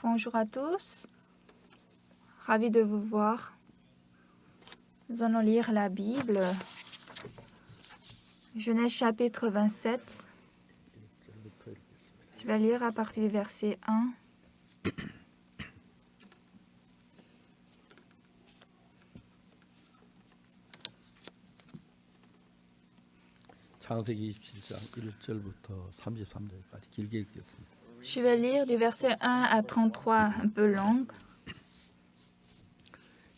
Bonjour à tous, ravi de vous voir. Nous allons lire la Bible, Genèse chapitre 27. Je vais lire à partir du verset 1. 창세기 27장 1절부터 33절까지 길게 읽겠습니다. Je vais lire du verset 1 à 33, un peu long.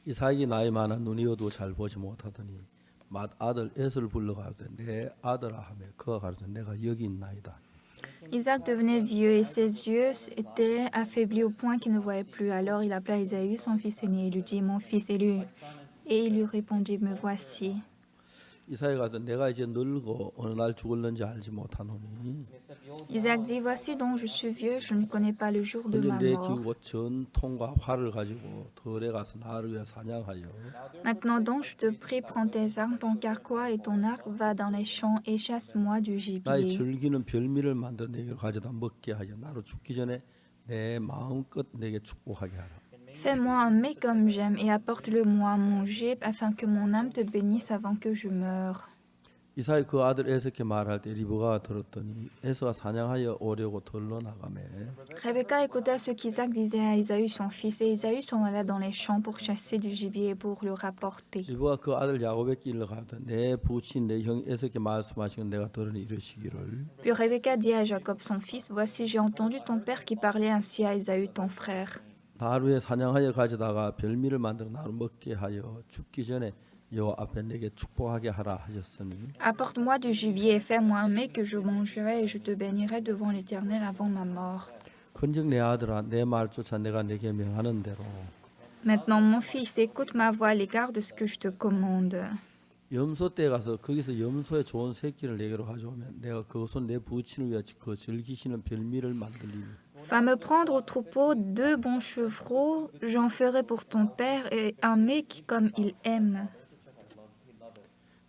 이삭이 나이 많아 눈이 어두워 잘 보지 못하더니 맏아들 에서를 불러가되 내 아들아 하며 그가 가로되 내가 여기 있나이다. Isaac devenait vieux et ses yeux étaient affaiblis au point qu'il ne voyait plus. Alors il appela Ésaü, son fils aîné, et lui dit, mon fils, et il lui répondit, me voici. 이삭이 가로되 내가 이제 늙어 어느 날 죽을는지 알지 못하노니 Isaac dit, voici donc je suis vieux, je ne connais pas le jour de 그저 ma 내 mort. 기우고 전통과 활을 가지고 들에 가서 나를 위해 사냥하여 Maintenant donc, je te prie, prends tes armes, ton carquois et ton arc, va dans les champs et chasse-moi du 나의 gibier. 즐기는 별미를 만들어 내게 가져다 먹게 하여 나로 죽기 전에 내 마음껏 내게 축복하게 하라. Fais-moi un mets comme j'aime et apporte-le-moi à manger afin que mon âme te bénisse avant que je meure. 이삭이 그 아들 에서께 말할 때 리브가가 들었더니 에서가 사냥하여 오려고 들러 나가매 Rebecca écouta ce qu'Isaac disait à Ésaü son fils, et Ésaü s'en alla dans les champs pour chasser du gibier et pour le rapporter. 리브가 그 아들 야곱에게 일러 가되 내 부친 내 형 에서께 말씀하신 건 내가 들으니 이르시기를 Puis Rebecca dit à Jacob son fils, voici j'ai entendu ton père qui parlait ainsi à Ésaü ton frère. 나를 위해 사냥하여 가져다가 별미를 만들어 나를 먹게 하여 죽기 전에 여호와 앞에 내게 축복하게 하라 하셨으니 Apporte-moi du gibier et fais-moi un mets que je mangerai et je te bénirai devant l'Éternel avant ma mort. 큰즉 내 아들아 내 말 쫓아 내가 내게 명하는 대로 Maintenant, mon fils, écoute ma voix à l'égard de ce que je te commande. 염소 떼에 가서 거기서 염소의 좋은 새끼를 내게로 가져오면 내가 그것은 내 부친을 위하여 그 즐기시는 별미를 만들리니 Va me prendre au troupeau 2 bons chevreaux, j'en ferai pour ton père et un mets comme il aime.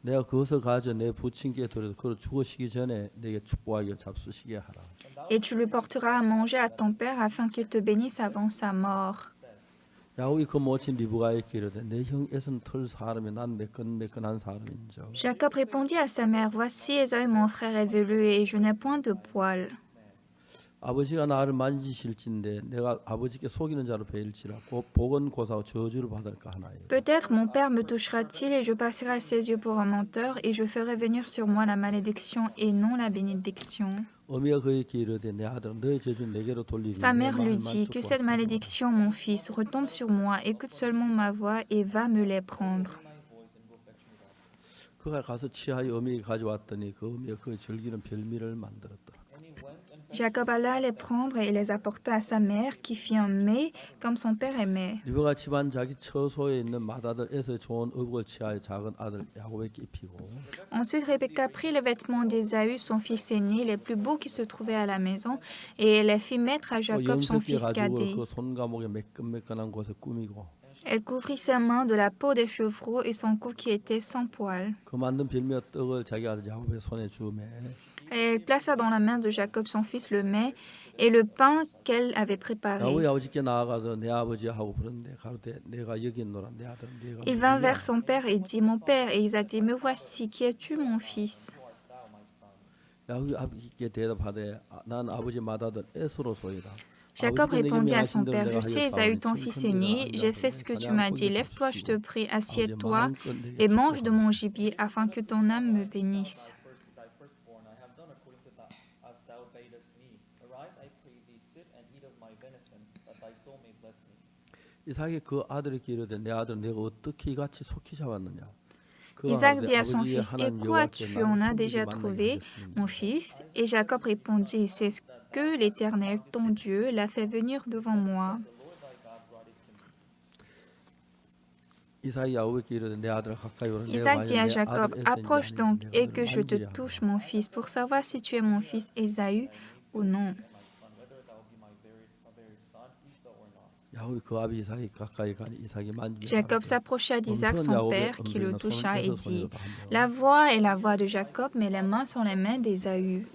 내가 그것을 가져 내 부친께 드려도 그를 죽으시기 전에 내게 축복하여 잡수시게 하라. Et tu le porteras à manger à ton père afin qu'il te bénisse avant sa mort. 야곱이 그 모친 리브가에게 이르되 내 형 에서는 털 사람이 난 매끈매끈한 사람인즉 Jacob répondit à sa mère, voici Ésaü mon frère est velu et je n'ai point de poils. 아버지가 나를 만지실진데 내가 아버지께 속이는 자로 베일지라 복은 고사하고 저주를 받을까 하나요. Peut-être mon père me touchera-t-il et je passerai à ses yeux pour un menteur et je ferai venir sur moi la malédiction et non la bénédiction. 어미가 그에게 이르되 내 아들은 너의 죄를 내게로 돌리니 Sa 내 mère lui 말만 dit, que 듣고 cette 하소서. malédiction, mon fils, retombe sur moi, écoute seulement ma voix et va me les prendre. 그가 가서 취하여 어미에게 가져왔더니 그 어미가 그 즐기는 별미를 만들었더라. Jacob alla les prendre et les apporta à sa mère qui fit un mets comme son père aimait. 리브가 집안 자기 처소에 있는 맏아들에서 좋은 의복을 취하여 작은 아들 야곱에게 입히고 Ensuite, Rebecca prit les vêtements d'Ésaü, son fils aîné, les plus beaux qui se trouvaient à la maison, et les fit mettre à Jacob, son 염소끼 fils 가지고 cadet. 그 손과 목에 매끈매끈한 곳에 꾸미고 Elle couvrit ses mains de la peau des chevreaux et son cou qui était sans poils. 그 만든 별미와 떡을 자기 아들 야곱의 손에 주매 Et elle plaça dans la main de Jacob, son fils, le mets et le pain qu'elle avait préparé. 야곱이 아버지께 나아가서 내 아버지 하고 부르는데 가로되 내가 여기 있노라 내 아들은 네가 Il vint 누구냐? vers son père et dit, mon père. Et Isaac dit, me voici, qui es-tu, mon fils? 야곱이 아버지께 대답하되 난 아버지 맏아들 에서로소이다. Jacob 아버지께 내게 répondit à 명하신 son 대로 père, 내가 je sais, Ésaü, ton fils aîné, j'ai fait ce que tu m'as dit. Lève-toi, je te prie, assieds-toi et mange de mon gibier afin que ton âme me bénisse. 이삭이 그 아들에게 이르되 내 아들 내가 어떻게 이같이 속히 잡았느냐. 그가 Isaac 아버지, dit à son 아버지의 fils, et 하나님 quoi 여호와께 tu 나를 en as 숨기지 déjà 말라 trouvé, 하셨습니다. mon fils? Et Jacob répondit, c'est ce que l'Éternel, ton Dieu, l'a fait venir devant moi. 이삭이 야곱에게 이르되 내 아들아 가까이 오라. 내가 Isaac 만일 dit à 내 Jacob, 아들 에서인지 approche 아닌지 donc 내가 et 너를 que je te 만지게 하라. touche, mon fils, pour savoir si tu es mon fils Ésaü ou non. 야곱이 그 아비 이삭이 가까이 가니 이삭이 만지며 Jacob 가로되 s'approcha d'Isaac, 음성은 son 야곱의 père, qui le 음성이나 toucha 손은 et 에서 dit, 손이로다 하며 la voix est la voix de Jacob, mais les mains sont les mains d'Ésaü.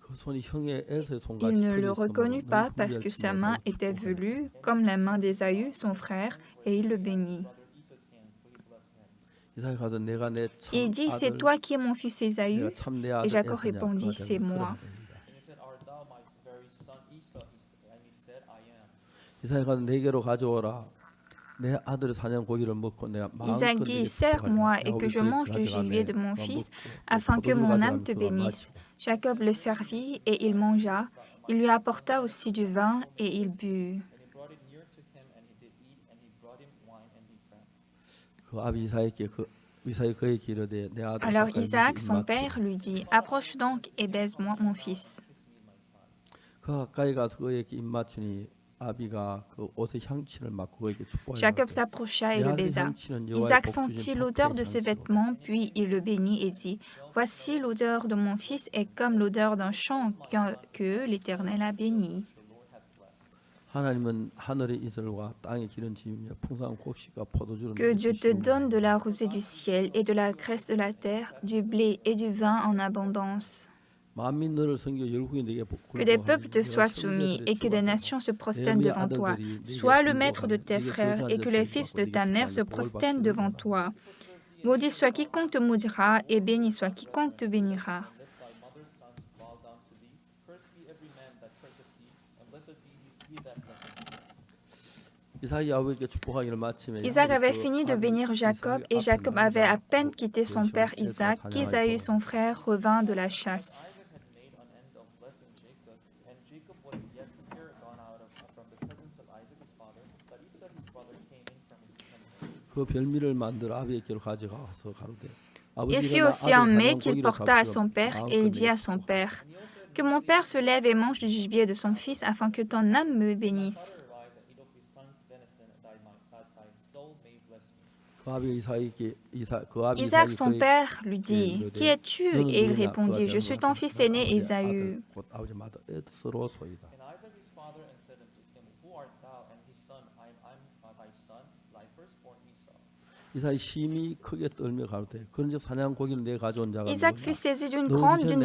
그 손이 형의 에서의 Il 손같이 ne le 펴져 reconnut 있으므로 pas 너희 parce que 분별치 sa main 못하고 était 축복하리라. velue comme la main d'Ésaü, son frère, et il le bénit. 이삭이 가서 내가 내 참 Il dit, c'est 아들, toi qui es mon fils 내가 Ésaü. 참 내 Et 아들 Jacob 에서냐 répondit, 그가 c'est 대답하되 moi. 그러하니라. And he said, Art thou my very son Esau? And he said, I am. 이삭이 가서 내게로 가져오라. 내 아들의 사냥 고기를 먹고 내가 Isaac 마음껏 dit, 내게 Sers-moi 축복하리라. et que je mange du gibier de mon fils, afin que mon âme te bénisse. Jacob le servit et il mangea. Il lui apporta aussi du vin et il but. And he brought it near to him, and he did eat, and he brought him wine, and he drank. 그 아비 이삭에게 이삭이 그에게 이르되 내 아들 Alors 가까이 Isaac, 네게 son 입맞추라. père, lui dit, Approche donc et baise-moi, mon fils. 그 가까이 가서 그에게 입맞추니 아비가 그 옷의 향취를 맡고 그에게 축복하여 Jacob s'approcha et le baisa. Isaac sentit l'odeur de ses vêtements, puis il le bénit et dit, Voici l'odeur de mon fils est comme l'odeur d'un champ que l'Éternel a béni. 하나님은 하늘의 이슬과 땅의 기름짐이며 풍성한 곡식과 포도주를 Que Dieu te 주시고 donne de la rosée du ciel et de la graisse de la terre, du blé et du vin en abondance. 만민 너를 섬겨 열국이 네게 Que des peuples te soient soumis et que des nations se prosternent devant toi. Sois le maître de tes frères et que les fils de ta mère se prosternent devant toi. Maudit soit quiconque te maudira et béni soit quiconque te bénira. Let thy mother's sons bow down to thee. Cursed be every man that curseth thee, and blessed be he that blesseth thee. 이삭이 아버지께 축복하기를 마치며 Isaac avait fini de bénir Jacob et Jacob avait à peine quitté son père Isaac qu'Ésaü, son frère, revint de la chasse. Isaac had made an end of blessing Jacob, and Jacob was yet scarce gone out from the presence of Isaac his father, that Esau his brother came in from his tent. 그 별미를 만들어 아비에게로 가져가서 가로되 Il fit aussi un mets qu'il porta à son père et il dit à son père, Que mon père se lève et mange du gibier de son fils afin que ton âme me bénisse. Arise and eat of his son's venison, that my soul may bless you. 그 아비 Isaac, son père, lui dit, Qui es-tu? Et il répondit, Je suis ton fils aîné Ésaü. 곧 아버지 마다 에스로소이다. And Isaac his father and said unto him, Who art thou? And his son, I am thy son, thy firstborn Esau. 이삭이 심히 크게 떨며 가로되 그런즉 사냥 고기를 내 가져온 자가 Isaac fut saisi d'une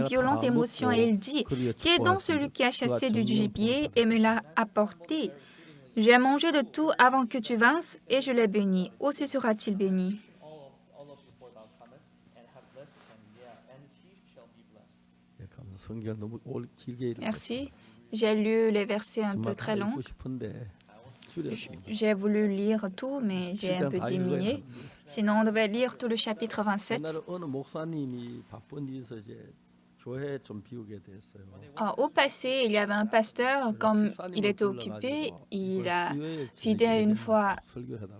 violente émotion et il dit, Qui est donc celui qui a chassé du gibier et me l'a apporté? J'ai mangé de tout avant que tu vinsses et je l'ai béni. Aussi sera-t-il béni. All of before thou comest, and have blessed him, and he shall be blessed. 예, 감사합니다. 성경 너무 길게 읽었어요. Merci. J'ai lu les versets un peu 정말 다 très longs. 읽고 싶은데 줄였습니다. J'ai voulu lire tout, mais j'ai un peu diminué. Sinon, on devait lire tout le chapitre 27. 옛날에 어느 목사님이 바쁜 일에서 이제 교회 좀 비우게 됐어요. Au passé, il y avait un pasteur, comme il était occupé, il a vidé une fois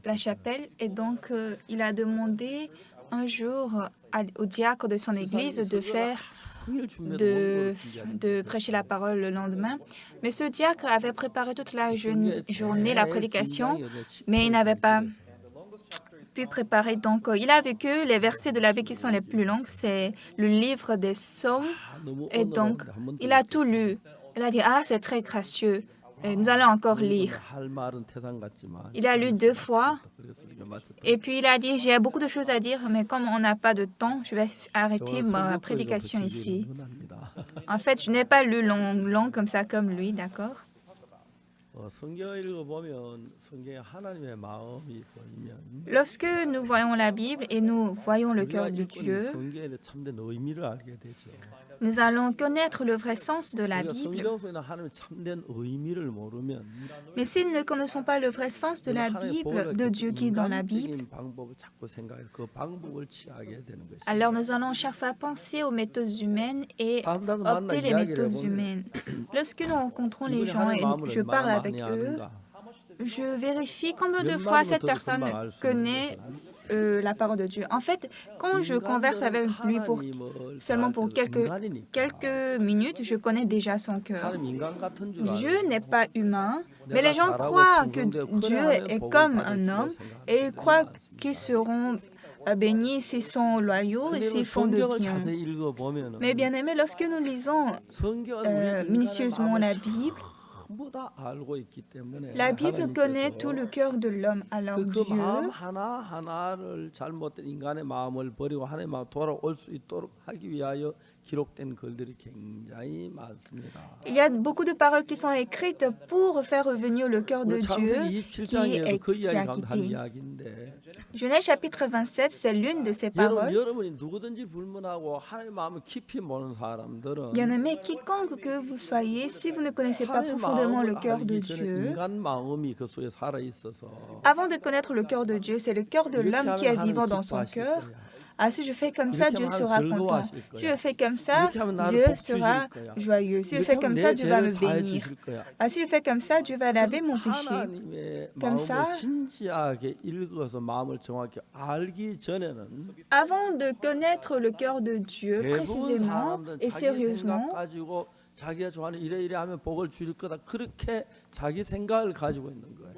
la chapelle et donc il a demandé un jour au diacre de son église de prêcher la parole le lendemain. Mais ce diacre avait préparé toute la journée la prédication, mais il n'avait pas pu préparer. Donc, il a vu que les versets de la Bible qui sont les plus longs, c'est le livre des psaumes. Et donc, il a tout lu. Il a dit, ah, c'est très gracieux. Et nous allons encore lire. Il a lu 2 fois. Et puis, il a dit, j'ai beaucoup de choses à dire, mais comme on n'a pas de temps, je vais arrêter ma prédication ici. En fait, je n'ai pas lu long comme ça, comme lui, d'accord? 성경을 읽어보면 성경에 하나님의 마음이 보이면 Lorsque nous voyons la Bible et nous voyons le cœur de Dieu, 성경의 참된 의미를 알게 되죠. nous allons connaître le vrai sens de la 우리가 Bible. 성경 속에 있는 하나님의 참된 의미를 모르면 Mais si nous ne connaissons pas le vrai sens de la Bible, de Dieu qui est dans la Bible, 인간적인 방법을 자꾸 생각해 그 방법을 취하게 되는 것이죠. alors nous allons chaque fois penser aux méthodes humaines et 사람들과 만나 opter les 이야기를 méthodes 해보면 humaines. Lorsque nous rencontrons les 이분이 gens 하나님의 et 마음을 je 얼마나 parle avec 많이 eux, 아는가. je vérifie combien de 몇 fois 마디만 cette 들어도 personne 금방 알수 있는 connaît 것은 la parole de Dieu. En fait, quand je converse avec lui seulement pour quelques minutes, je connais déjà son cœur. 하나님 인간 같은 줄 Dieu 알고 n'est pas humain, mais les gens croient que Dieu est comme un homme et ils croient qu'ils seront bénis s'ils sont loyaux et 근데 s'ils font de 성경을 bien. 자세히 읽어보면 Mais bien aimé, lorsque nous lisons minutieusement la Bible, la Bible connaît tout le cœur de l'homme. Alors 그 Dieu, 마음 하나하나를 잘못된 인간의 마음을 버리고 하나님의 마음 돌아올 수 있도록 하기 위하여 기록된 글들이 굉장히 많습니다. Il y a beaucoup de paroles qui sont écrites pour faire revenir le cœur de 우리 Dieu 창세기 qui 27장에도 그 a 이야기 가운데 한 quitté. 이야기인데 Genèse chapitre 27, c'est l'une de ces paroles. 여러분이 누구든지 불문하고 하나님의 마음을 깊이 모르는 사람들은 Bien-aimés, quiconque que vous soyez, si vous ne connaissez pas 하나님의 profondément le 마음을 cœur de 알기 전에 Dieu, 인간 마음이 그 속에 살아 있어서 avant de connaître le cœur de Dieu, c'est le cœur de 이렇게 l'homme qui 하면 est 하나님 vivant dans son 기뻐하실 cœur. 거야. Ah, si je fais comme ça, 이렇게 Dieu 하면 sera 하나님 content. 즐거워하실 Si 거야. je fais comme ça, 이렇게 하면 나를 Dieu 복 주실 sera 거야. joyeux. Si je 이렇게 fais 하면 comme 내 ça, Dieu va 죄를 me 사해 bénir. 주실 거야. Ah, si je fais comme ça, Dieu va laver mon péché. 하나님의 Comme 마음을 ça, 진지하게 읽어서 마음을 정확히 알기 전에는 avant de connaître le cœur de Dieu 대부분 précisément 사람들은 et 자기 생각 sérieusement, 가지고 자기가 좋아하는 이래 하면 복을 주실 거다 그렇게 자기 생각을 가지고 있는 거예요.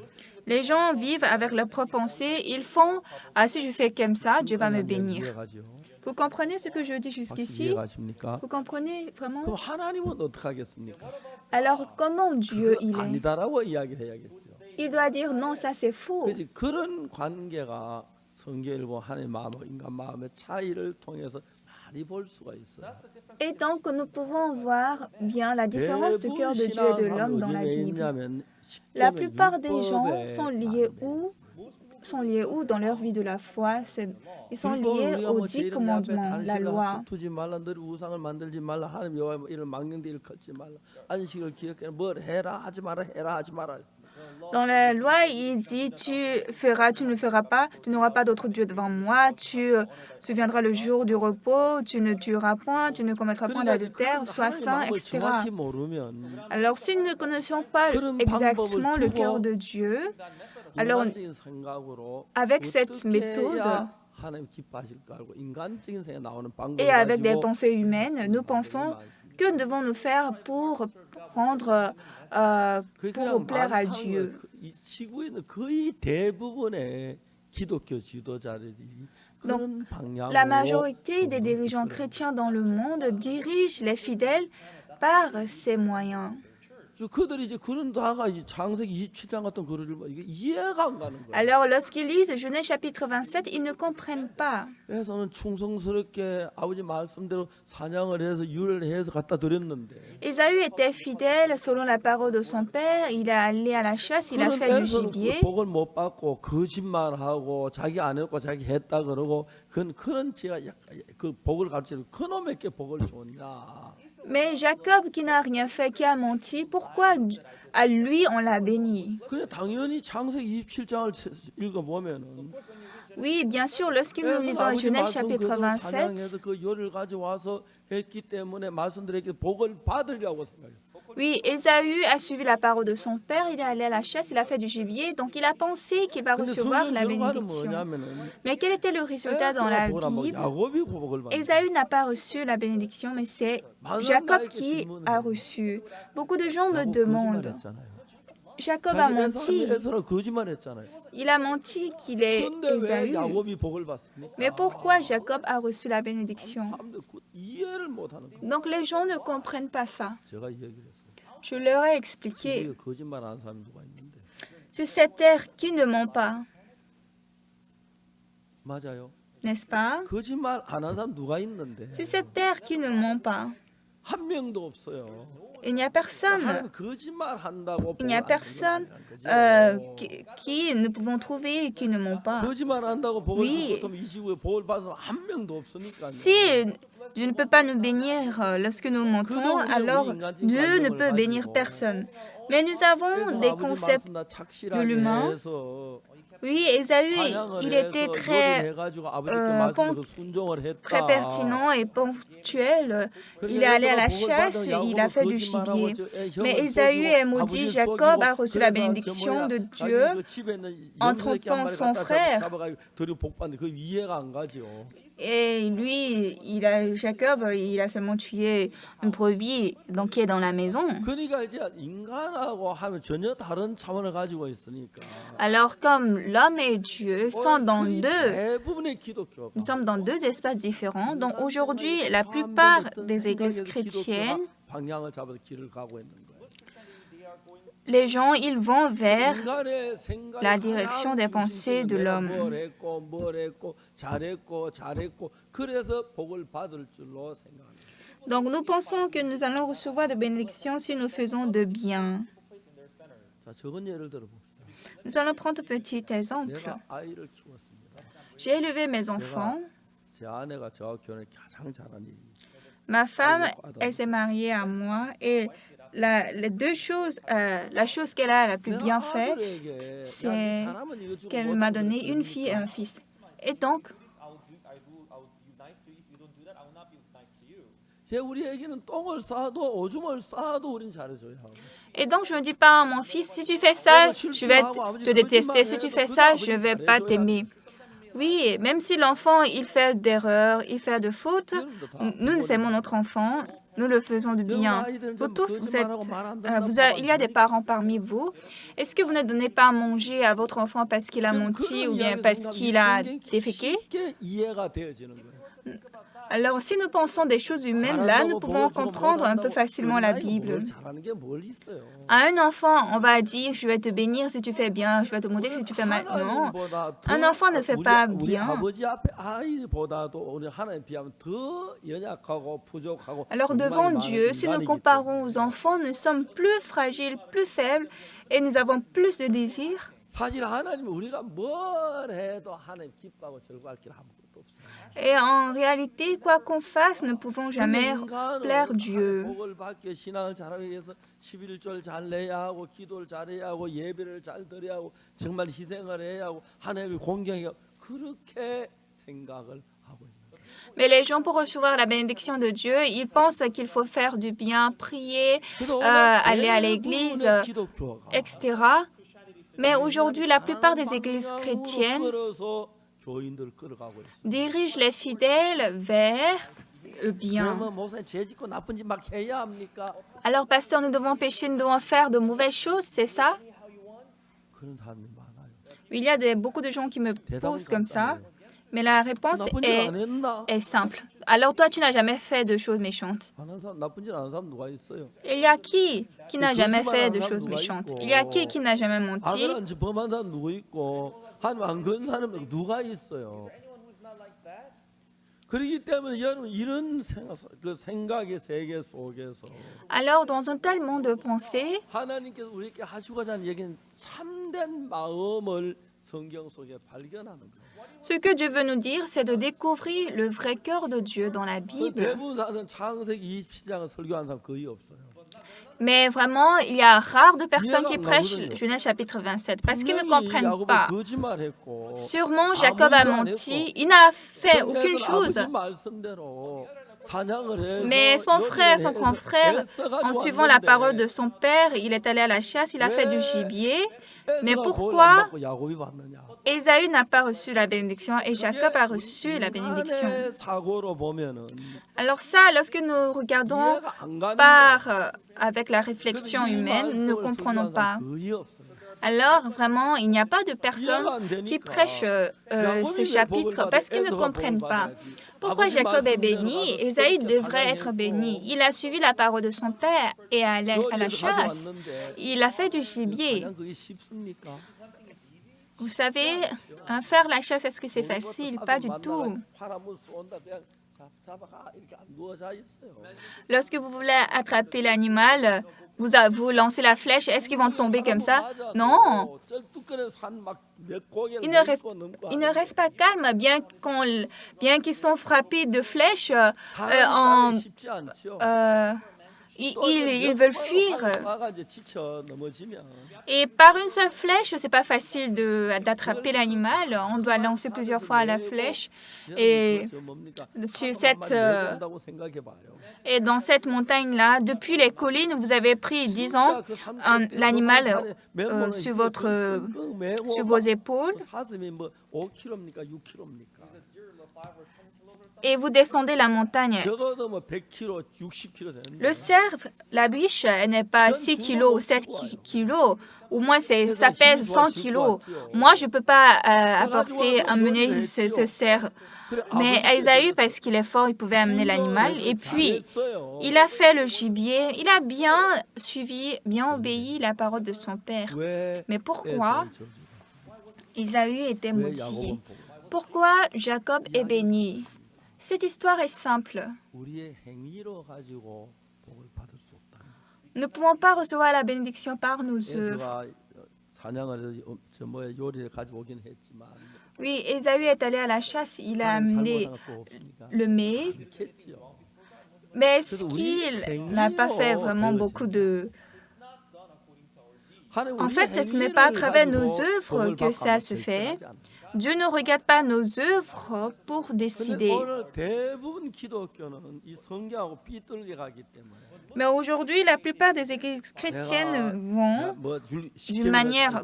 les gens vivent avec leurs propres pensées. Ils font, ah, si je fais comme ça, Dieu va me bénir. 이해가죠? Vous comprenez ce que je dis 혹시 jusqu'ici? 이해가십니까? Vous comprenez vraiment? 그럼 하나님은 어떻게 하겠습니까? Alors, comment Dieu il est? 아니다라고 이야기를 해야겠죠. Il doit dire non, ça c'est faux. 그렇지 그런 관계가 성경을 보면 하나님의 마음과 인간 마음의 차이를 통해서 많이 볼 수가 있어요. Et donc, nous pouvons voir bien la différence du cœur de Dieu et de l'homme dans la Bible. La plupart des gens sont liés où? Sont liés où dans leur vie de la foi? Ils sont liés aux 10 commandements, la loi. 두지 말라, 너를 우상을 만들지 말라, 하나님 여호와 이를 망령되 일 걷지 말라, 안식을 기억해, 뭘 해라 하지 마라, 해라 하지 마라. Dans la loi, il dit tu feras, tu ne feras pas, tu n'auras pas d'autre Dieu devant moi, tu souviendras le jour du repos, tu ne tueras point, tu ne commettras point d'adultère, sois saint, etc. 정확히 모르면 Alors, si nous ne connaissons pas exactement le cœur de Dieu, alors 인간적인 생각으로 avec cette 어떻게 méthode 해야 하나님 기뻐하실까 알고 인간적인 생각 나오는 방법을 et avec des 가지고 pensées humaines, nous pensons que devons-nous faire pour prendre, pour plaire à Dieu. 이 지구에 있는 거의 대부분의 기독교 지도자들이 그런 방향으로 La majorité des 정말 dirigeants 이끌어요. chrétiens dans le monde dirigent les fidèles par ces moyens. 그들이 이제 그런 다가 창세기 27장 같은 글을 이게 이해가 안 가는 거예요. Alors, lorsqu'ils lisent Genèse chapitre 27, ils ne comprennent pas. 그래서는 충성스럽게 아버지 말씀대로 사냥을 해서 유를 해서 갖다 드렸는데 Ésaü était fidèle selon la parole de son père. Il est allé à la chasse, il a 그런 fait du 애서는 gibier. 그 복을 못 받고 거짓말하고 자기 안 했고 자기 했다 그러고 그런 지가 약간 그 복을 가르치는 그놈에게 복을 줬냐. Mais Jacob, qui n'a rien fait, qui a menti, pourquoi à lui on l'a béni? 그냥 당연히 창세기 27장을 읽어보면은 Oui, bien sûr, lorsque nous lisons 아버지 Genèse 말씀 chapitre 그대로 27, 사냥해서 그 요를 가져와서 했기 때문에 말씀드렸기 복을 받으려고 생각해요. oui, Ésaü a suivi la parole de son père, il est allé à la chasse, il a fait du gibier, donc il a pensé qu'il va 근데 recevoir 성경 la 결과는 bénédiction. 뭐냐면은 Mais quel était le résultat dans la 에서가 복을 Bible? 야곱이 복을 받는 Ésaü n'a pas reçu la bénédiction, mais c'est Jacob qui a reçu. Beaucoup de gens me demandent, Jacob a menti, 에서는 거짓말했잖아요. il a menti qu'il est 근데 왜 Ésaü. 야곱이 복을 받습니까? Mais pourquoi Jacob a reçu la bénédiction? 사람들 이해를 못하는 거예요. Donc les gens ne comprennent pas ça. 제가 이 얘기를 했어요. Je leur ai expliqué. 지구에 거짓말하는 사람이 누가 있는데 Sur cette terre, qui ne ment pas, 맞아요. n'est-ce pas? 거짓말 안 하는 사람 누가 있는데 Sur cette terre, qui ne ment pas, 한 명도 없어요. il n'y a personne. 하나님 거짓말 한다고 Il n'y a 복을 안 personne 주는 게 아니라는 거죠. qui nous pouvons trouver qui ne ment pas. 거짓말 한다고 복을 Oui. 주고 이 지구에 복을 받은 사람 한 명도 없으니까. Si Dieu ne peut pas nous bénir lorsque nous mentons, alors Dieu ne peut bénir personne. Mais nous avons des concepts de l'humain. Oui, Ésaü, il était très pertinent et ponctuel. Il est allé à la chasse, il a fait du gibier. Mais Ésaü est maudit. Jacob a reçu la bénédiction de Dieu en trompant son frère. Et lui, Jacob, il a seulement tué une brebis donc qui est dans la maison. 그러니까 이제 인간하고 하면 전혀 다른 차원을 가지고 있으니까. Alors comme l'homme et Dieu sont dans 거의 deux, 대부분의 기독교가 nous sommes dans deux espaces différents. Donc aujourd'hui, la plupart des églises chrétiennes, 방향을 잡아서 길을 가고 있는 거예요. les gens, ils vont vers 인간의 생각이 la direction des 가장 pensées de 중심적이에요. l'homme. 내가 뭘 했고 잘했고 그래서 복을 받을 줄로 생각합니다. Donc nous pensons que nous allons recevoir de bénédictions si nous faisons de bien. 자, 적은 예를 들어 봅시다. Nous allons prendre un petit exemple. 내가 아이를 키웠습니다. J'ai élevé mes enfants. 제 아내가 저하고 결혼을 가장 잘한 일이 Ma femme, elle s'est mariée à moi et les deux choses, la chose qu'elle a la plus bien fait, 아들에게 c'est 야, 네 잘하면 이거 주고 qu'elle 뭐 m'a 주고 donné 그랬더니 une fille et un fils. Et donc, I will be nice to you. If you don't do that, I will not be nice to you. 쟤 우리 애기는 똥을 싸도 오줌을 싸도 우린 잘해줘야 하고. je ne dis pas à mon fils, si tu fais ça, je vais te détester. Si tu fais ça, je ne vais pas t'aimer. Oui, même si l'enfant, il fait d'erreurs, il fait de fautes, nous aimons notre enfant, nous le faisons de bien. Vous tous, il y a des parents parmi vous. Est-ce que vous ne donnez pas à manger à votre enfant parce qu'il a menti ou bien parce qu'il a déféqué? 쉽게 이해가 되어지는 거예요. Alors, si nous pensons des choses humaines, là, nous pouvons comprendre un peu facilement la Bible. 잘하는 게 뭘 있어요? À un enfant, on va dire, je vais te bénir si tu fais bien, je vais te montrer si tu fais mal. Non, un enfant ne fait pas 우리 bien. 아버지 앞에 아이보다도 우리 하나님 비하면 더 연약하고 부족하고. Alors devant Dieu, si nous comparons aux enfants, nous sommes plus fragiles, plus faibles et nous avons plus de désirs. 사실 하나님은 우리가 뭘 해도 하나님 기뻐하고 즐거워할 길 아무것도 없어요. Et en réalité, quoi qu'on fasse, nous ne pouvons jamais plaire Dieu. 복을 받게 신앙을 잘하기 위해서 11절 잘 내야 하고 기도를 잘해야 하고 예배를 잘 드려야 하고 정말 희생을 해야 하고 하나님을 공경해야 하고 그렇게 생각을 하고 있는 거예요. Mais les gens, pour recevoir la bénédiction de Dieu, ils pensent qu'il faut faire du bien, prier, aller à l'église, etc. Mais aujourd'hui, la plupart des églises chrétiennes 교인들 끌어가고 있어요. dirigent les fidèles vers le bien. 그러면 목사님 죄 짓고 나쁜 짓 막 해야 합니까? Alors, pasteur, nous devons pécher, nous devons faire de mauvaises choses, c'est ça? 그런 사람이 많아요. Il y a beaucoup de gens qui me posent comme ça, mais la réponse 나쁜 짓 안 했나? est simple. Alors, toi, tu n'as jamais fait de choses méchantes. 안 한 사람 나쁜 짓 안 한 사람 누가 있어요? Il y a qui n'a jamais fait de choses méchantes? Il y a qui n'a jamais menti? 악을 안 범한 사람 누구 있고 하나님 안 그런 사람 누가 있어요? 그렇기 때문에 여러분 이런 생각의 세계 속에서 Alors, dans un tel monde de pensée, 하나님께서 우리에게 하시고자 하는 얘기는 참된 마음을 성경 속에 발견하는 거예요. ce que Dieu veut nous dire, c'est de découvrir le vrai cœur de Dieu dans la 그 Bible. 대부분 사람은 창세기 27장을 설교하는 사람 거의 없어요. Mais vraiment, il y a rare de personnes qui prêchent Genèse chapitre 27 parce qu'ils ne comprennent 야곱은 pas. 거짓말했고 Sûrement, Jacob a menti. Il n'a fait aucune chose. 아버지 말씀대로 사냥을 해서 Mais son frère, son grand frère, en 애써가지고 suivant la 왔는데 parole de son père, il est allé à la chasse, il a fait du gibier. Mais 에서가 pourquoi 복을 안 받고 야곱이 받느냐? Ésaü n'a pas reçu la bénédiction et Jacob a reçu la bénédiction? 인간의 사고로 보면은 Alors ça, lorsque nous regardons 이해가 안 가는 par avec la 거예요. réflexion 그래서 이 humaine, nous ne 말씀을 comprenons 설교하는 pas. 사람 거의 없어요. Alors vraiment, il n'y a pas de 이해가 personnes 안 qui 되니까 prêchent ce chapitre parce qu'ils ne comprennent pas. Pourquoi Jacob est béni? Ésaü devrait être béni. Il a suivi la parole de son père et allé à la chasse. Il a fait du gibier. 그냥 그게 쉽습니까? Vous savez, faire la chasse, est-ce que c'est facile? Pas du tout. 파라문 쏜다 그냥 잡아가 이렇게 안 누워져 있어요. Lorsque vous voulez attraper l'animal, vous lancez la flèche, est-ce qu'ils vont tomber comme ça? Non. Ils ne restent pas calmes, bien qu'ils sont frappés de flèches, ils veulent fuir. Et par une seule flèche, c'est pas facile d'attraper l'animal. On doit lancer plusieurs fois la flèche. Et dans cette montagne-là, depuis les collines, vous avez pris, disons, l'animal sur vos épaules. Et vous descendez la montagne. Le cerf, la biche, elle n'est pas 6 kilos ou 7 kilos. Au moins, ça pèse 100 kilos. Moi, je ne peux pas amener ce cerf. Mais Ésaü, parce qu'il est fort, il pouvait amener l'animal. Et puis, il a fait le gibier. Il a bien suivi, bien obéi la parole de son père. Mais pourquoi Ésaü était maudit? Pourquoi Jacob est béni? Cette histoire est simple. 우리의 행위로 가지고 복을 받을 수 없다. Nous ne pouvons pas recevoir la bénédiction par nos œuvres. 에스가 사냥을 해서 저 뭐야 요리를 가지고 오긴 했지만 Oui, Ésaü est allé à la chasse, il a 하나님 amené 잘못한 것도 없으니까 le mets, 그렇겠지요. mais est-ce qu'il n'a pas fait vraiment beaucoup de... En fait, ce n'est pas à travers nos œuvres que ça se fait. Dieu ne regarde pas nos œuvres pour décider. 오늘 대부분 기독교는 이 성경하고 삐뚤게 가기 때문에 Mais aujourd'hui, la plupart des églises chrétiennes vont d'une manière,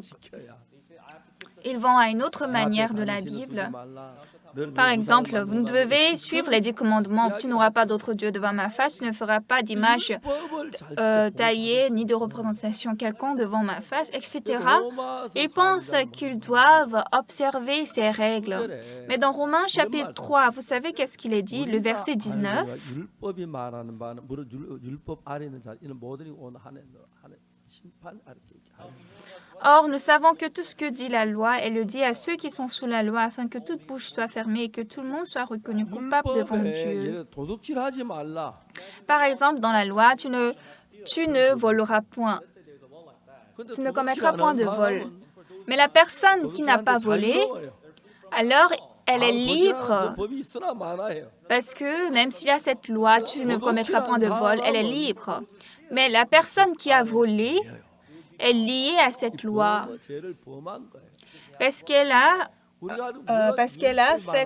ils vont à une autre manière de la Bible. Par exemple, vous devez suivre les 10 commandements. Tu n'auras pas d'autre Dieu devant ma face, tu ne feras pas d'image taillée ni de représentation quelconque devant ma face, etc. Ils pensent qu'ils doivent observer ces règles. Mais dans Romains chapitre 3, vous savez qu'est-ce qu'il est dit, le verset 19? 율법이 말하는 바는 무릇 율법 아래 있는 자 이는 모든이 오늘 한해 심판 아래 있게 하리라. Or, nous savons que tout ce que dit la loi, elle le dit à ceux qui sont sous la loi, afin que toute bouche soit fermée et que tout le monde soit reconnu coupable devant Dieu. 도둑질하지 말라. Par exemple, dans la loi, tu ne voleras point. Tu ne commettras point de vol. Mais la personne qui n'a pas volé, alors elle est libre. Parce que même s'il y a cette loi, tu ne commettras point de vol, elle est libre. Mais la personne qui a volé est liée à cette loi parce qu'elle a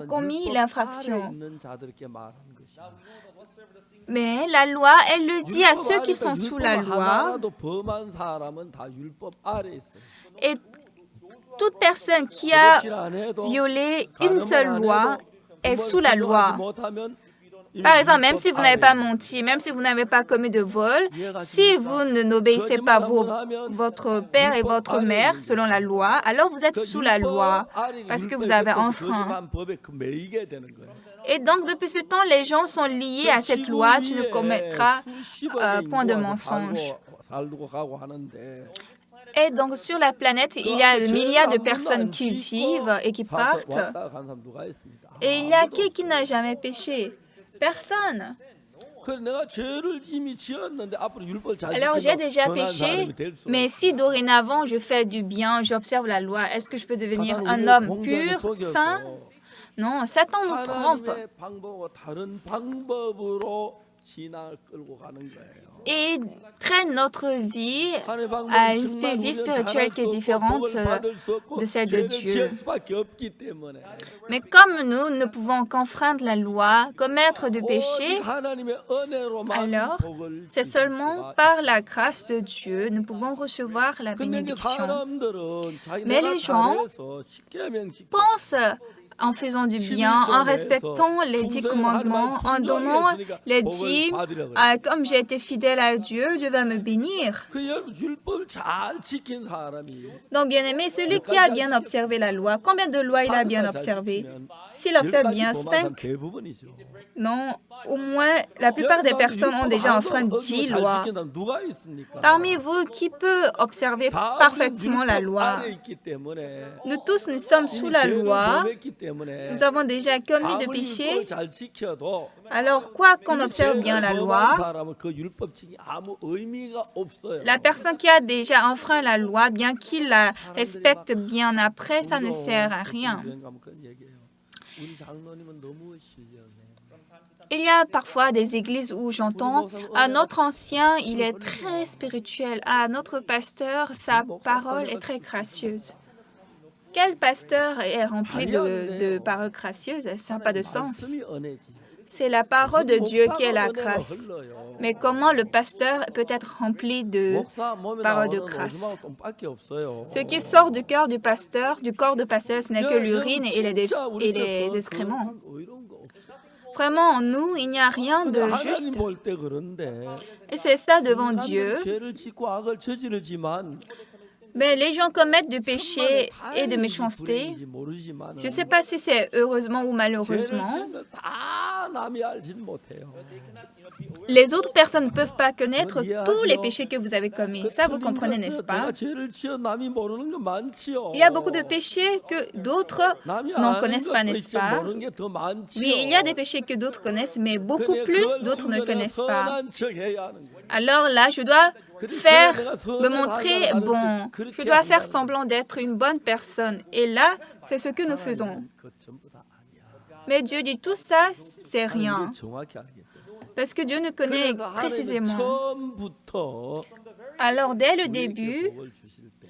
commis l'infraction. Mais la loi, elle le dit à ceux qui sont sous la loi. Et toute personne qui a violé une seule loi est sous la loi. Par exemple, même si vous n'avez pas menti, même si vous n'avez pas commis de vol, si vous n'obéissez pas votre père et votre mère selon la loi, alors vous êtes sous la loi parce que vous avez enfreint. Et donc, depuis ce temps, les gens sont liés à cette loi, tu ne commettras point de mensonge. Et donc, sur la planète, il y a des milliards de personnes qui vivent et qui partent. Et il y a qui n'a jamais péché? Personne. Alors j'ai déjà péché, mais si dorénavant je fais du bien, j'observe la loi, est-ce que je peux devenir un homme pur, saint? Non, Satan nous trompe. Et traîne notre vie à une vie spirituelle qui est différente de celle de Dieu. Mais comme nous ne pouvons qu'enfreindre la loi, commettre de péchés, alors c'est seulement par la grâce de Dieu nous pouvons recevoir la bénédiction. Mais les gens pensent en faisant du bien, en respectant les 10 commandements, en donnant les dîmes, comme j'ai été fidèle à Dieu, Dieu va me bénir. Donc, bien aimé, celui qui a bien observé la loi, combien de lois il a bien observé? S'il observe bien 5, non, au moins la plupart des personnes ont déjà enfreint 10 lois. Parmi vous, qui peut observer parfaitement la loi? Nous tous, nous sommes sous la loi. Nous avons déjà commis de péchés. Alors, quoi qu'on observe bien la loi, la personne qui a déjà enfreint la loi, bien qu'il la respecte bien après, ça ne sert à rien. Il y a parfois des églises où j'entends notre ancien, il est très spirituel. Notre pasteur, sa parole est très gracieuse. Quel pasteur est rempli de paroles gracieuses? Ça n'a pas de sens. C'est la parole de Dieu qui est la grâce. Mais comment le pasteur peut être rempli de paroles de grâce? Ce qui sort du cœur du pasteur, du corps du pasteur, ce n'est que l'urine et les excréments. Vraiment, en nous, il n'y a rien de juste. Et c'est ça devant Dieu. Mais les gens commettent du péché et de méchanceté. Je ne sais pas si c'est heureusement ou malheureusement. les autres personnes ne peuvent pas connaître tous les péchés que vous avez commis. Ça, vous comprenez, n'est-ce pas? 내가 죄를 지어 남이 모르는 거 많지요. Il y a beaucoup de péchés que d'autres 남이 n'en 아는 connaissent pas, 것도 n'est-ce 있지 pas? 모르는 게 더 많지요. Oui, il y a des péchés que d'autres connaissent, mais beaucoup 그래, plus 그걸 d'autres ne 숨겨내서 connaissent pas. 선한 척 해야 하는 거예요. Alors là, je dois faire, me montrer bon. Je dois faire semblant d'être une bonne personne. Et là, c'est ce que nous faisons. 그거 전부 다 아니야. Mais Dieu dit tout ça, c'est rien. 하나님은 정확히 알기 때문에. Parce que Dieu nous connaît 그래서 하나님은 précisément. 처음부터 Alors, dès le 우리에게 début, 복을 주실 때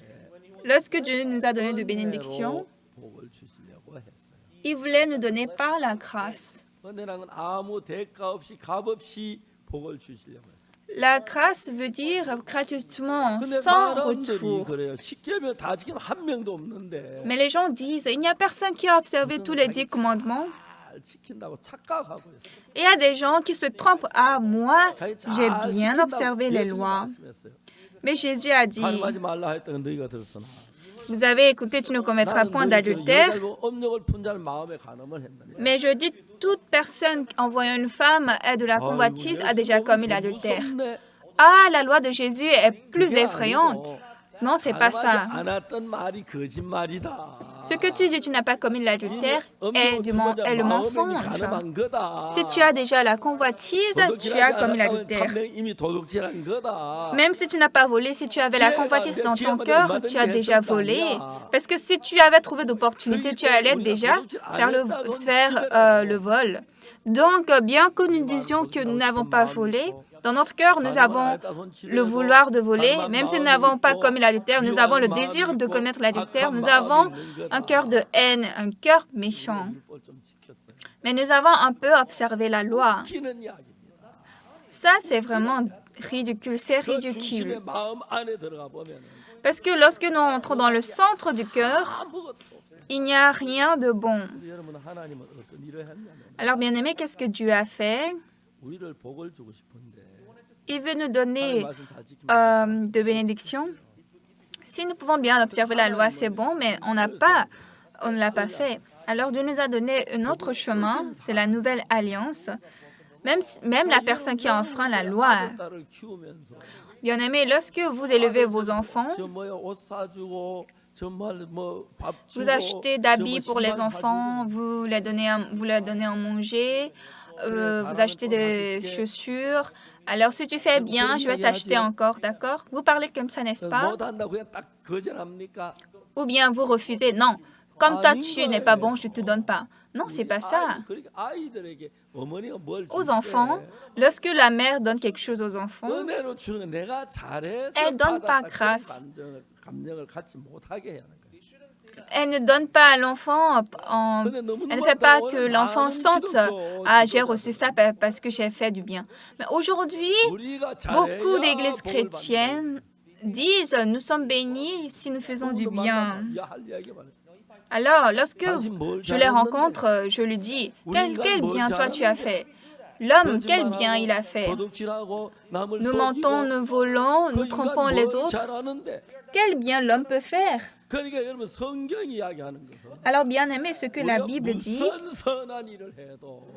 lorsque Dieu nous a donné de bénédictions, 은혜로 복을 주시려고 했어요. il voulait nous donner par la grâce. 은혜랑은 아무 대가 없이 값 없이 복을 주시려고 했어요. La grâce veut dire gratuitement, 근데 sans 사람들이 retour. 그래요. 십계명 다 지키는 한 명도 없는데 Mais les gens disent, il n'y a personne qui a observé tous les 10 commandements. 잘 지킨다고 착각하고 있어요. Et il y a des gens qui se trompent. Ah, moi, 자기 잘 j'ai bien 지킨다고 observé les 예수님이 lois. 말씀했어요. Mais Jésus a dit, 가늠하지 말라 했던 건 너희가 들었으나 vous avez écouté, tu ne commettras point d'adultère. 업력을 푼 자를 마음에 간음을 했느니. Mais je dis, toute personne envoyant une femme est de la convoitise a déjà commis l'adultère. Ah, la loi de Jésus est plus effrayante. Non, c'est pas ça. 않았던 말이 거짓말이다. Ce que tu dis, tu n'as pas commis l'adultère, est le mensonge. 가늠한 거다. Si tu as déjà la convoitise, tu as commis l'adultère. 판명 이미 도둑질한 거다. Même si tu n'as pas volé, si tu avais la convoitise dans ton cœur, tu as déjà volé. Parce que si tu avais trouvé d'opportunité, tu allais déjà faire le vol. Donc, bien que nous disions que nous n'avons pas volé, dans notre cœur, nous avons le vouloir de voler. Même si nous n'avons pas commis l'adultère, nous avons le désir de commettre l'adultère. Nous avons un cœur de haine, un cœur méchant. Mais nous avons un peu observé la loi. 웃기는 이야기입니다. Ça, c'est vraiment ridicule. C'est 그 ridicule. 중심의 마음 안에 들어가 보면 Parce que lorsque nous entrons dans le centre du cœur, 아무것도 없어요. il n'y a rien de bon. 그래서 여러분 하나님은 어떤 일을 했냐면 Alors, bien-aimé, qu'est-ce que Dieu a fait? 우리를 복을 주고 싶은데 Il veut nous 하나님 donner 말씀 잘 지키면 de bénédictions. Si nous pouvons bien observer la loi, c'est bon, mais on ne l'a pas fait. Alors Dieu nous a donné un autre chemin, c'est la nouvelle alliance. Même la personne qui enfreint la loi, 딸을 키우면서 bien-aimé, lorsque vous élevez vos enfants, 저 뭐야 옷 사주고 정말 뭐밥 주고 vous achetez d'habits pour les enfants, vous leur donnez à manger, vous achetez des chaussures. Alors, si tu fais bien, je vais t'acheter encore, d'accord? Vous parlez comme ça, n'est-ce pas? 못한다고 그냥 딱 거절합니까? Ou bien vous refusez, non, comme toi tu n'es pas bon, je ne te donne pas. Non, c'est pas ça. 그러니까 아이들에게 어머니가 뭘 Aux 줄 enfants, 때 lorsque la mère donne quelque chose aux enfants, 은혜로 주는 거 내가 잘해서 Elle donne pas 받았다, grâce. 그런 감정을 갖지 못하게 해야 하는 거예요. elle ne donne pas à l'enfant, 근데 너무 elle ne fait pas 너무 que l'enfant 많은 sente, 기독교 ah, j'ai 지도자들, reçu ça parce que j'ai fait du bien. Mais aujourd'hui, 우리가 beaucoup 잘해야 d'églises 복을 받는 chrétiennes disent, nous sommes bénis si nous faisons du 거예요. bien. 야, 할 이야기 말이에요. Alors, lorsque 당신 뭘 je les 잘했는데? rencontre, je lui dis, quel bien toi tu as fait? L'homme, quel bien il a fait? 도둑질하고 남을 Nous 속이고 mentons, nous volons, 그 nous 인간 trompons 뭘 les autres. 잘하는데? Quel bien l'homme peut faire? 그러니까 여러분 성경이 이야기하는 것은 Alors, bien aimé, ce que la 우리가 Bible dit, 무슨 선한 일을 해도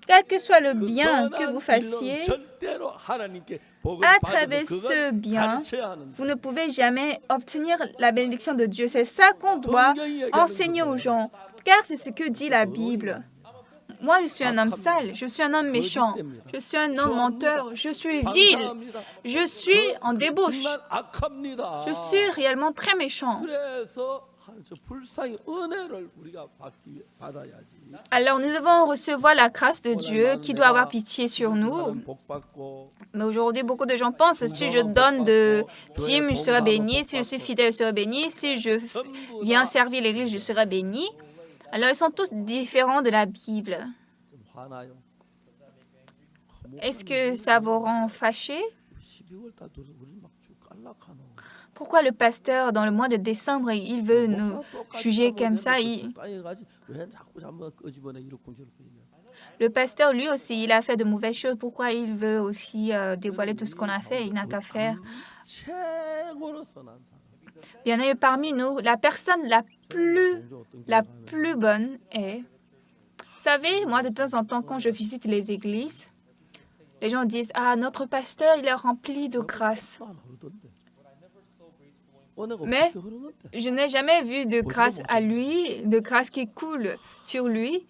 quel que soit le 그 bien que 선한 vous 일은 fassiez, 절대로 하나님께 복을 à 받아서 travers 그걸 ce bien, 가르쳐야 하는 vous ne pouvez jamais obtenir la bénédiction de Dieu. C'est ça qu'on doit enseigner aux gens, car c'est ce que dit la Bible. Moi, je suis un homme sale, je suis un homme méchant, je suis un homme menteur, je suis vil, 방탕합니다. je suis en débauche, 정말 악합니다. je suis réellement très méchant. 그래서 저 불쌍히 은혜를 우리가 받아야지. Alors, nous devons recevoir la grâce de Dieu qui doit avoir pitié sur nous. 복 받고 Mais aujourd'hui, beaucoup de gens pensent, si je donne de dîmes, je serai béni, si je suis fidèle, je serai béni, si je viens servir l'Église, je serai béni. Alors, ils sont tous différents de la Bible. 좀 화나요. Est-ce que ça vous rend fâché? 12월 달 들어서 우리 막쭉 깔락하노. Pourquoi le pasteur, dans le mois de décembre, il veut nous juger comme ça? 왜 자꾸 한번 끄집어내 이러쿵저러쿵. Le pasteur, lui aussi, il a fait de mauvaises choses. Pourquoi il veut aussi dévoiler tout ce qu'on a fait? Il n'a qu'à faire. 최고로 선한 사람. Bien aimé, parmi nous, la personne la plus bonne est... Vous savez, moi, de temps en temps, quand je visite les églises, Les gens disent, ah, notre pasteur, il est rempli de grâce. Mais je n'ai jamais vu de grâce à lui, de grâce qui coule sur lui.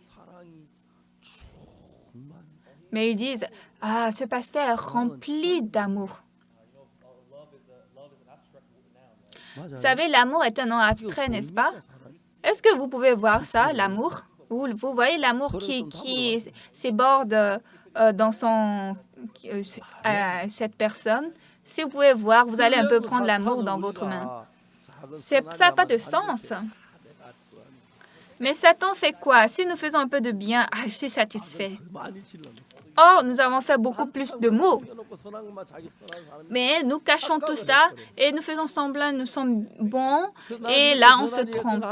Mais ils disent, ah, ce pasteur est rempli d'amour. Vous savez, l'amour est un nom abstrait, n'est-ce pas? Est-ce que vous pouvez voir ça, l'amour? Vous voyez l'amour qui s'éborde dans cette personne? Si vous pouvez voir, vous allez un peu prendre l'amour dans votre main. Ça n'a pas de sens. Mais Satan fait quoi? Si nous faisons un peu de bien, ah, je suis satisfait. Or, nous avons fait beaucoup plus de maux. Mais nous cachons tout ça et nous faisons semblant nous sommes bons et là on se trompe.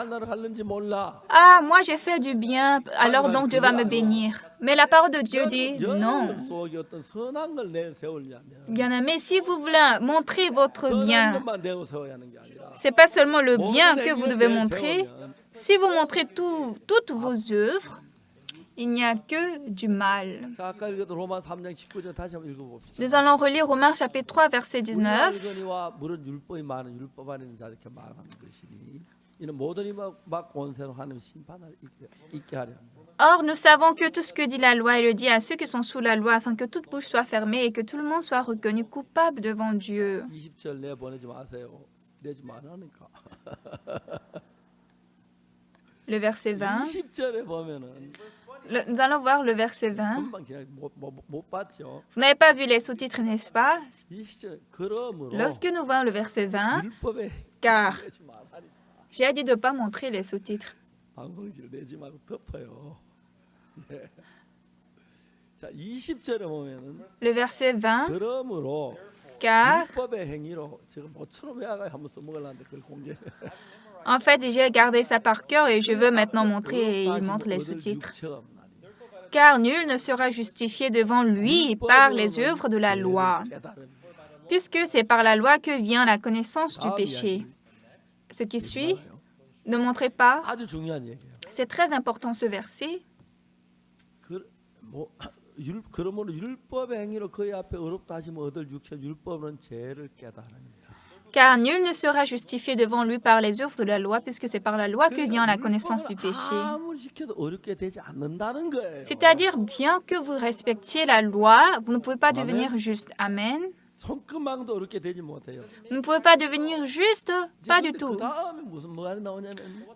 Ah, moi j'ai fait du bien, alors donc Dieu va me bénir. Mais la parole de Dieu dit non. Bien-aimés, si vous voulez montrer votre bien, ce n'est pas seulement le bien que vous devez montrer. Si vous montrez toutes vos œuvres, il n'y a que du mal. Nous allons relire Romains chapitre 3, verset 19. Or, nous savons que tout ce que dit la loi, il le dit à ceux qui sont sous la loi, afin que toute bouche soit fermée et que tout le monde soit reconnu coupable devant Dieu. Le verset 20. Nous allons voir le verset 20. Vous n'avez pas vu les sous-titres, n'est-ce pas? Lorsque nous voyons le verset 20, car j'ai dit de ne pas montrer les sous-titres. Le verset 20, car en fait, j'ai gardé ça par cœur et je veux maintenant montrer, et il montre les sous-titres. Car nul ne sera justifié devant lui par les œuvres de la loi, puisque c'est par la loi que vient la connaissance du péché. Ce qui suit, ne montrez pas. C'est très important ce verset. Car nul ne sera justifié devant lui par les œuvres de la loi, puisque c'est par la loi que vient la connaissance du péché. C'est-à-dire, bien que vous respectiez la loi, vous ne pouvez pas devenir juste. Amen. Vous ne pouvez pas devenir juste, pas du tout.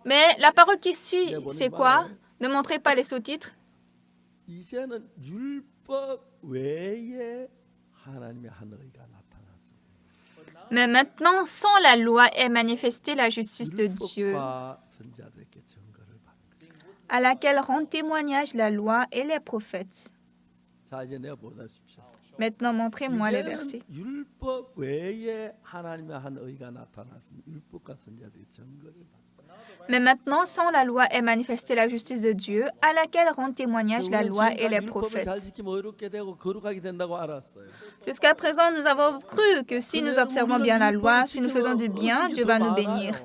Mais la parole qui suit, c'est quoi? Ne montrez pas les sous-titres. Mais maintenant, sans la loi est manifestée la justice de Dieu, à laquelle rend témoignage la loi et les prophètes. Maintenant, montrez-moi les versets. Mais maintenant, sans la loi est manifestée la justice de Dieu, à laquelle rend témoignage la loi et les prophètes. Jusqu'à présent, nous avons cru que si nous observons bien la loi, si nous faisons du bien, Dieu va nous bénir.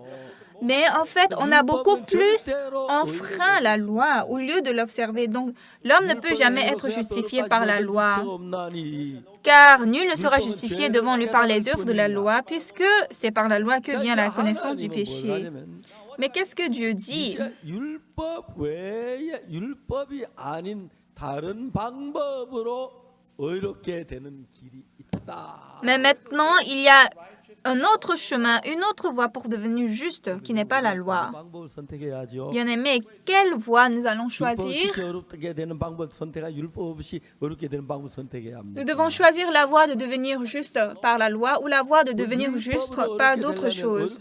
Mais en fait, on a beaucoup plus enfreint la loi au lieu de l'observer. Donc, l'homme ne peut jamais être justifié par la loi, car nul ne sera justifié devant lui par les œuvres de la loi, puisque c'est par la loi que vient la connaissance du péché. Mais qu'est-ce que Dieu dit? Mais maintenant, il y a un autre chemin, une autre voie pour devenir juste, qui n'est pas la loi. Bien-aimés, quelle voie nous allons choisir? Nous devons choisir la voie de devenir juste par la loi ou la voie de devenir juste par d'autres choses.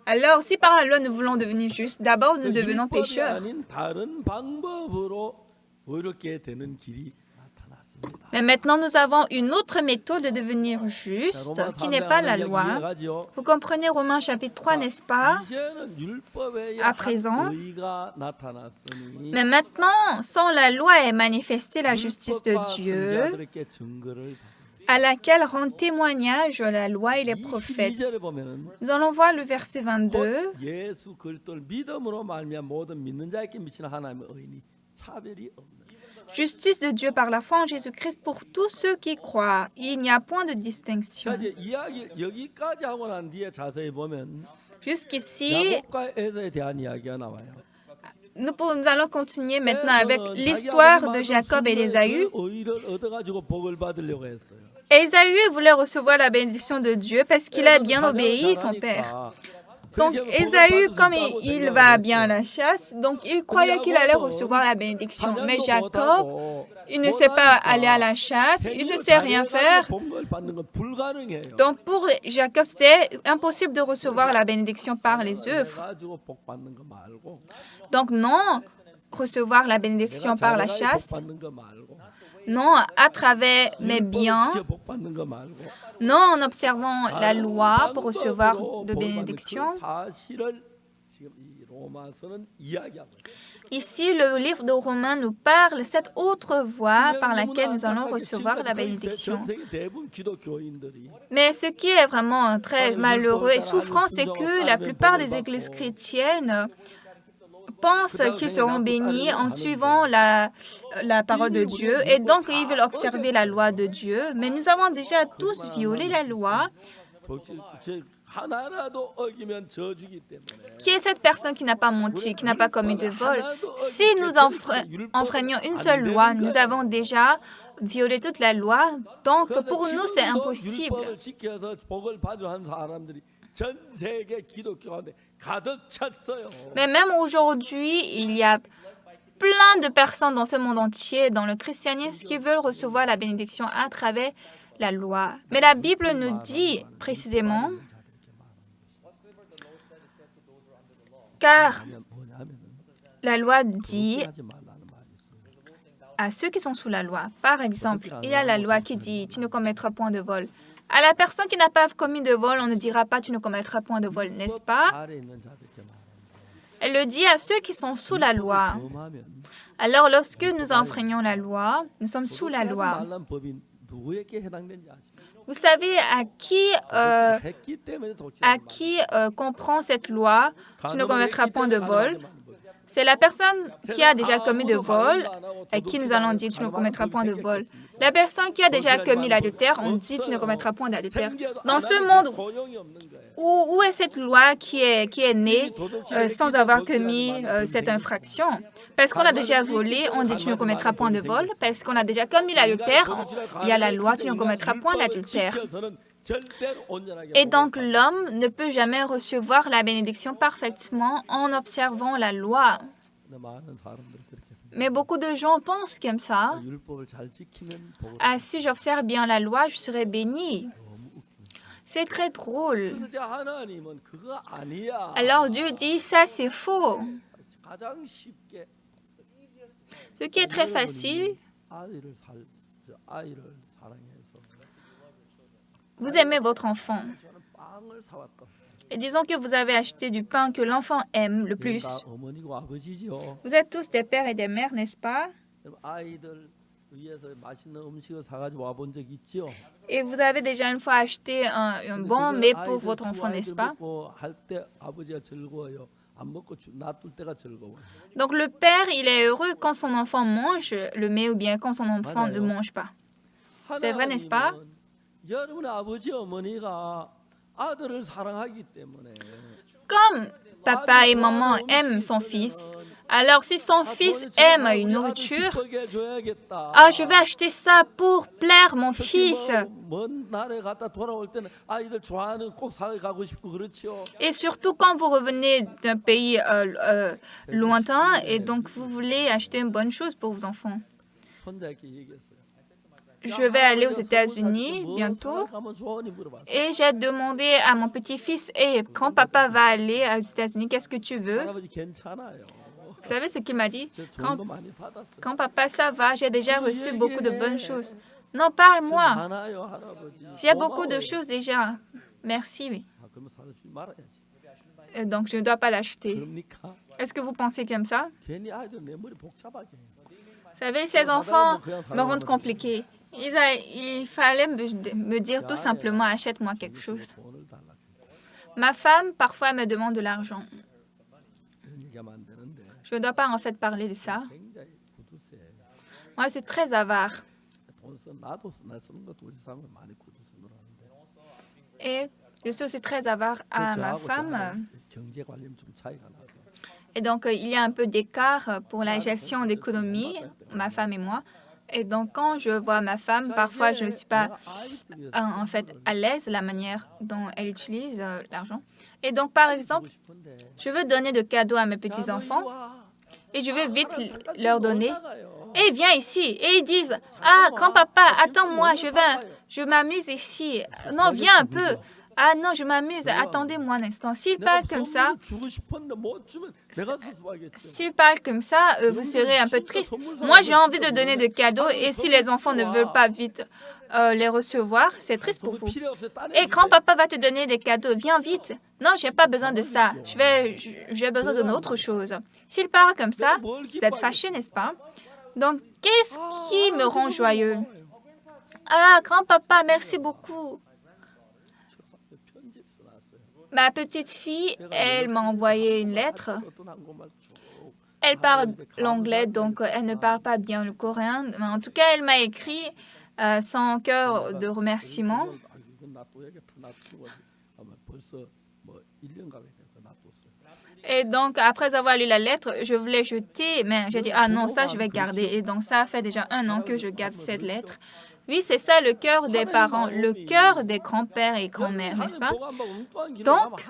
Alors, si par la loi nous voulons devenir justes, d'abord nous devenons pécheurs. Mais maintenant, nous avons une autre méthode de devenir juste, qui n'est pas la loi. Vous comprenez Romains chapitre 3, n'est-ce pas? À présent. Mais maintenant, sans la loi est manifestée la justice de Dieu, à laquelle rend témoignage la loi et les prophètes. Nous allons voir le verset 22. justice de Dieu par la foi en Jésus-Christ pour tous ceux qui croient. Il n'y a point de 자, distinction. 이제 이야기 여기까지 하고 난 뒤에 자세히 보면 Jusqu'ici, 야곱과 에서에 대한 이야기가 나와요. nous allons continuer maintenant avec l'histoire de Jacob et d'Ésaü. 그 의를 얻어가지고 복을 받으려고 했어요. Ésaü voulait recevoir la bénédiction de Dieu parce qu'il a bien obéi son père. Donc Ésaü, comme il va bien à la chasse, donc il croyait qu'il allait recevoir la bénédiction. Mais Jacob, il ne sait pas aller à la chasse, il ne sait rien faire. Donc pour Jacob, c'était impossible de recevoir la bénédiction par les œuvres. Donc non, recevoir la bénédiction par la chasse, non à travers mes biens, non en observant la loi pour recevoir de bénédiction. Ici, le livre de Romains nous parle cette autre voie par laquelle nous allons recevoir la bénédiction. Mais ce qui est vraiment très malheureux et souffrant, c'est que la plupart des églises chrétiennes pensent qu'ils seront bénis en suivant la parole de Dieu et donc ils veulent observer la loi de Dieu. Mais nous avons déjà tous violé la loi. Qui est cette personne qui n'a pas menti, qui n'a pas commis de vol? Si nous enfreignons une seule loi, nous avons déjà violé toute la loi. Donc pour nous, c'est impossible. Mais même aujourd'hui, il y a plein de personnes dans ce monde entier, dans le christianisme, qui veulent recevoir la bénédiction à travers la loi. Mais la Bible nous dit précisément, car la loi dit à ceux qui sont sous la loi, par exemple, il y a la loi qui dit « tu ne commettras point de vol ». À la personne qui n'a pas commis de vol, on ne dira pas « tu ne commettras point de vol », n'est-ce pas? Elle le dit à ceux qui sont sous la loi. Alors, lorsque nous enfreignons la loi, nous sommes sous la loi. Vous savez à qui comprend cette loi « tu ne commettras point de vol ». C'est la personne qui a déjà commis de vol et qui nous allons dire « tu ne commettras point de vol ». La personne qui a déjà commis l'adultère, on dit « tu ne commettras point d'adultère ». Dans ce monde, où est cette loi qui est née sans avoir commis cette infraction? Parce qu'on a déjà volé, on dit « tu ne commettras point de vol ». Parce qu'on a déjà commis l'adultère, il y a la loi « tu ne commettras point d'adultère ». Et donc l'homme ne peut jamais recevoir la bénédiction parfaitement en observant la loi. Mais beaucoup de gens pensent comme ça. Ah, si j'observe bien la loi, je serai béni. C'est très drôle. Alors Dieu dit, ça c'est faux. Ce qui est très facile, vous aimez votre enfant. Et disons que vous avez acheté du pain que l'enfant aime le plus. Vous êtes tous des pères et des mères, n'est-ce pas? Et vous avez déjà une fois acheté un bon mets pour votre enfant, n'est-ce pas? Donc le père, il est heureux quand son enfant mange le mets ou bien quand son enfant ne mange pas. C'est vrai, n'est-ce pas? Comme papa et maman aiment son fils, alors si son fils aime une nourriture, je vais acheter ça pour plaire mon fils. Et surtout quand vous revenez d'un pays lointain et donc vous voulez acheter une bonne chose pour vos enfants. Je vais aller aux États-Unis bientôt et j'ai demandé à mon petit-fils, quand papa va aller aux États-Unis, qu'est-ce que tu veux? Vous savez ce qu'il m'a dit? Quand papa, ça va, j'ai déjà reçu beaucoup de bonnes choses. Non, parle-moi. J'ai beaucoup de choses déjà. Merci, oui. Donc, je ne dois pas l'acheter. Est-ce que vous pensez comme ça? Vous savez, ces enfants me rendent compliqué. Il fallait me dire tout simplement, achète-moi quelque chose. Ma femme, parfois, me demande de l'argent. Je ne dois pas en fait parler de ça. Moi, c'est très avare. 돈 써, 나도 써, 나 쓰는 것도 우리 사람을 많이 굳이 생각을 하는데 Et je suis aussi très avare à ma 저하고 femme. 저하고 경제 관념 좀 차이가 나서 Et donc, il y a un peu d'écart pour la gestion d'économie, ma femme et moi. Et donc, quand je vois ma femme, parfois, je ne suis pas en fait à l'aise la manière dont elle utilise l'argent. Et donc, par exemple, je veux donner de cadeaux à mes petits-enfants et je veux vite leur donner. Et viens ici. Et ils disent, ah, grand-papa, attends-moi, je m'amuse ici. Non, viens un peu. Ah non, je m'amuse, attendez-moi un instant. S'ils parlent comme ça, vous serez un peu triste. Moi, j'ai envie de donner des cadeaux et si les enfants ne veulent pas vite les recevoir, c'est triste pour vous. Et grand-papa va te donner des cadeaux, viens vite. Non, j'ai pas besoin de ça. J'ai besoin d'une autre chose. S'ils parlent comme ça, vous êtes fâchés, n'est-ce pas? Donc, qu'est-ce qui me rend joyeux? Ah, grand-papa, merci beaucoup. Ma petite fille, elle m'a envoyé une lettre. Elle parle l'anglais, donc elle ne parle pas bien le coréen. Mais en tout cas, elle m'a écrit son cœur de remerciement. Et donc, après avoir lu la lettre, je voulais jeter, mais j'ai dit, ah non, ça, je vais garder. Et donc, ça fait déjà 1 an que je garde cette lettre. Oui, c'est ça le cœur des parents, le cœur des grands-pères et grands-mères, n'est-ce pas? Donc,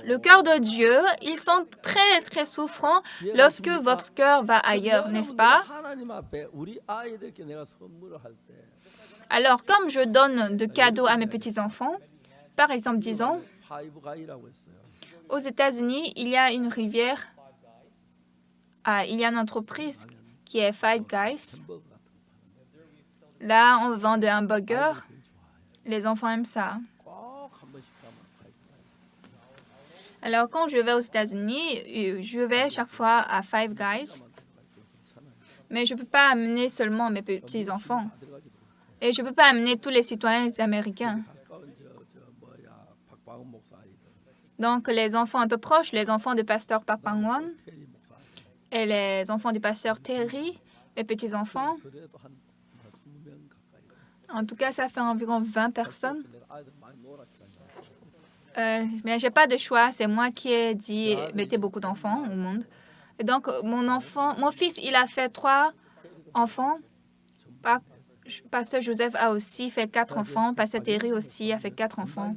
le cœur de Dieu, ils sont très, très souffrants lorsque votre cœur va ailleurs, n'est-ce pas? Alors, comme je donne de cadeaux à mes petits-enfants, par exemple, disons, aux États-Unis, il y a une rivière, il y a une entreprise qui est Five Guys. Là, on vend des hamburgers. Les enfants aiment ça. Alors, quand je vais aux États-Unis, je vais chaque fois à Five Guys. Mais je ne peux pas amener seulement mes petits-enfants. Et je ne peux pas amener tous les citoyens américains. Donc, les enfants un peu proches, les enfants du pasteur Park Bang-won et les enfants du pasteur Terry, mes petits-enfants. En tout cas, ça fait environ 20 personnes. Mais je n'ai pas de choix. C'est moi qui ai dit mettez beaucoup d'enfants au monde. Et donc, mon fils, il a fait 3 enfants. Pasteur Joseph a aussi fait 4 enfants. Pasteur Terry aussi a fait 4 enfants.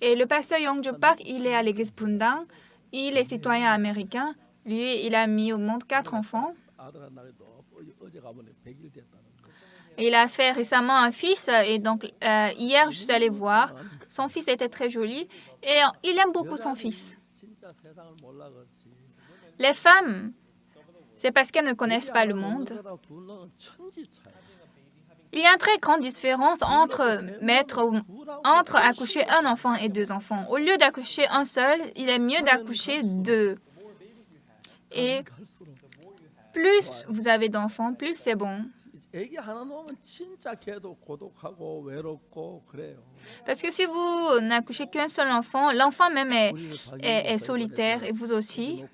Et le pasteur Yongjo Park, il est à l'église Pundang. Il est citoyen américain. Lui, il a mis au monde 4 enfants. Il a fait récemment un fils. Et donc, hier, je suis allée voir. Son fils était très joli. Et il aime beaucoup son fils. Les femmes, c'est parce qu'elles ne connaissent pas le monde. Il y a une très grande différence entre accoucher un enfant et 2 enfants. Au lieu d'accoucher un seul, il est mieux d'accoucher 2. Et plus vous avez d'enfants, plus c'est bon. Parce que si vous n'accouchez qu'un seul enfant, l'enfant même est solitaire et vous aussi.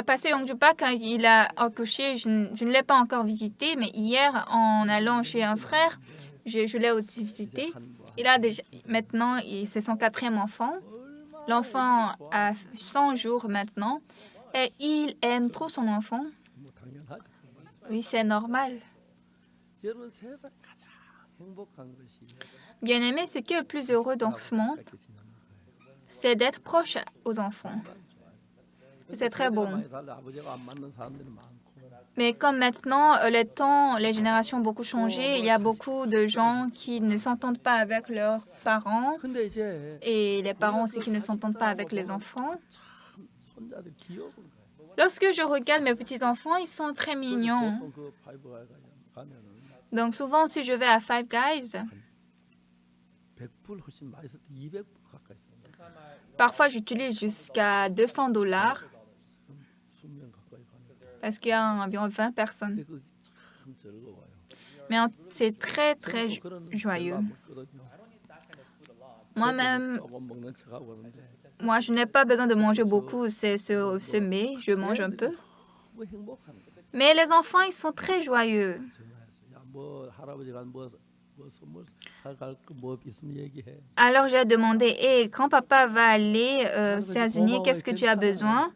Pasteur Yongju Park, quand il a accouché, je ne l'ai pas encore visité, mais hier, en allant chez un frère, je l'ai aussi visité. Il a déjà, maintenant, c'est son 4e enfant. L'enfant a 100 jours maintenant et il aime trop son enfant. Oui, c'est normal. Bien-aimé, ce qui est le plus heureux dans ce monde, c'est d'être proche aux enfants. C'est très bon. Mais comme maintenant, les générations ont beaucoup changé, il y a beaucoup de gens qui ne s'entendent pas avec leurs parents et les parents aussi qui ne s'entendent pas avec les enfants. Lorsque je regarde mes petits-enfants, ils sont très mignons. Donc souvent, si je vais à Five Guys, parfois j'utilise jusqu'à $200 parce qu'il y a environ 20 personnes. Mais c'est très, très joyeux. Moi-même, Moi, je n'ai pas besoin de manger beaucoup, c'est semer, je mange un peu. 너무 행복한 거야. Mais les enfants, ils sont très joyeux. 전화해서 야뭐 할아버지가 뭐 선물 사갈 거 있으면 얘기해. Alors, j'ai demandé, et quand papa va aller aux États-Unis, qu'est-ce que tu as besoin?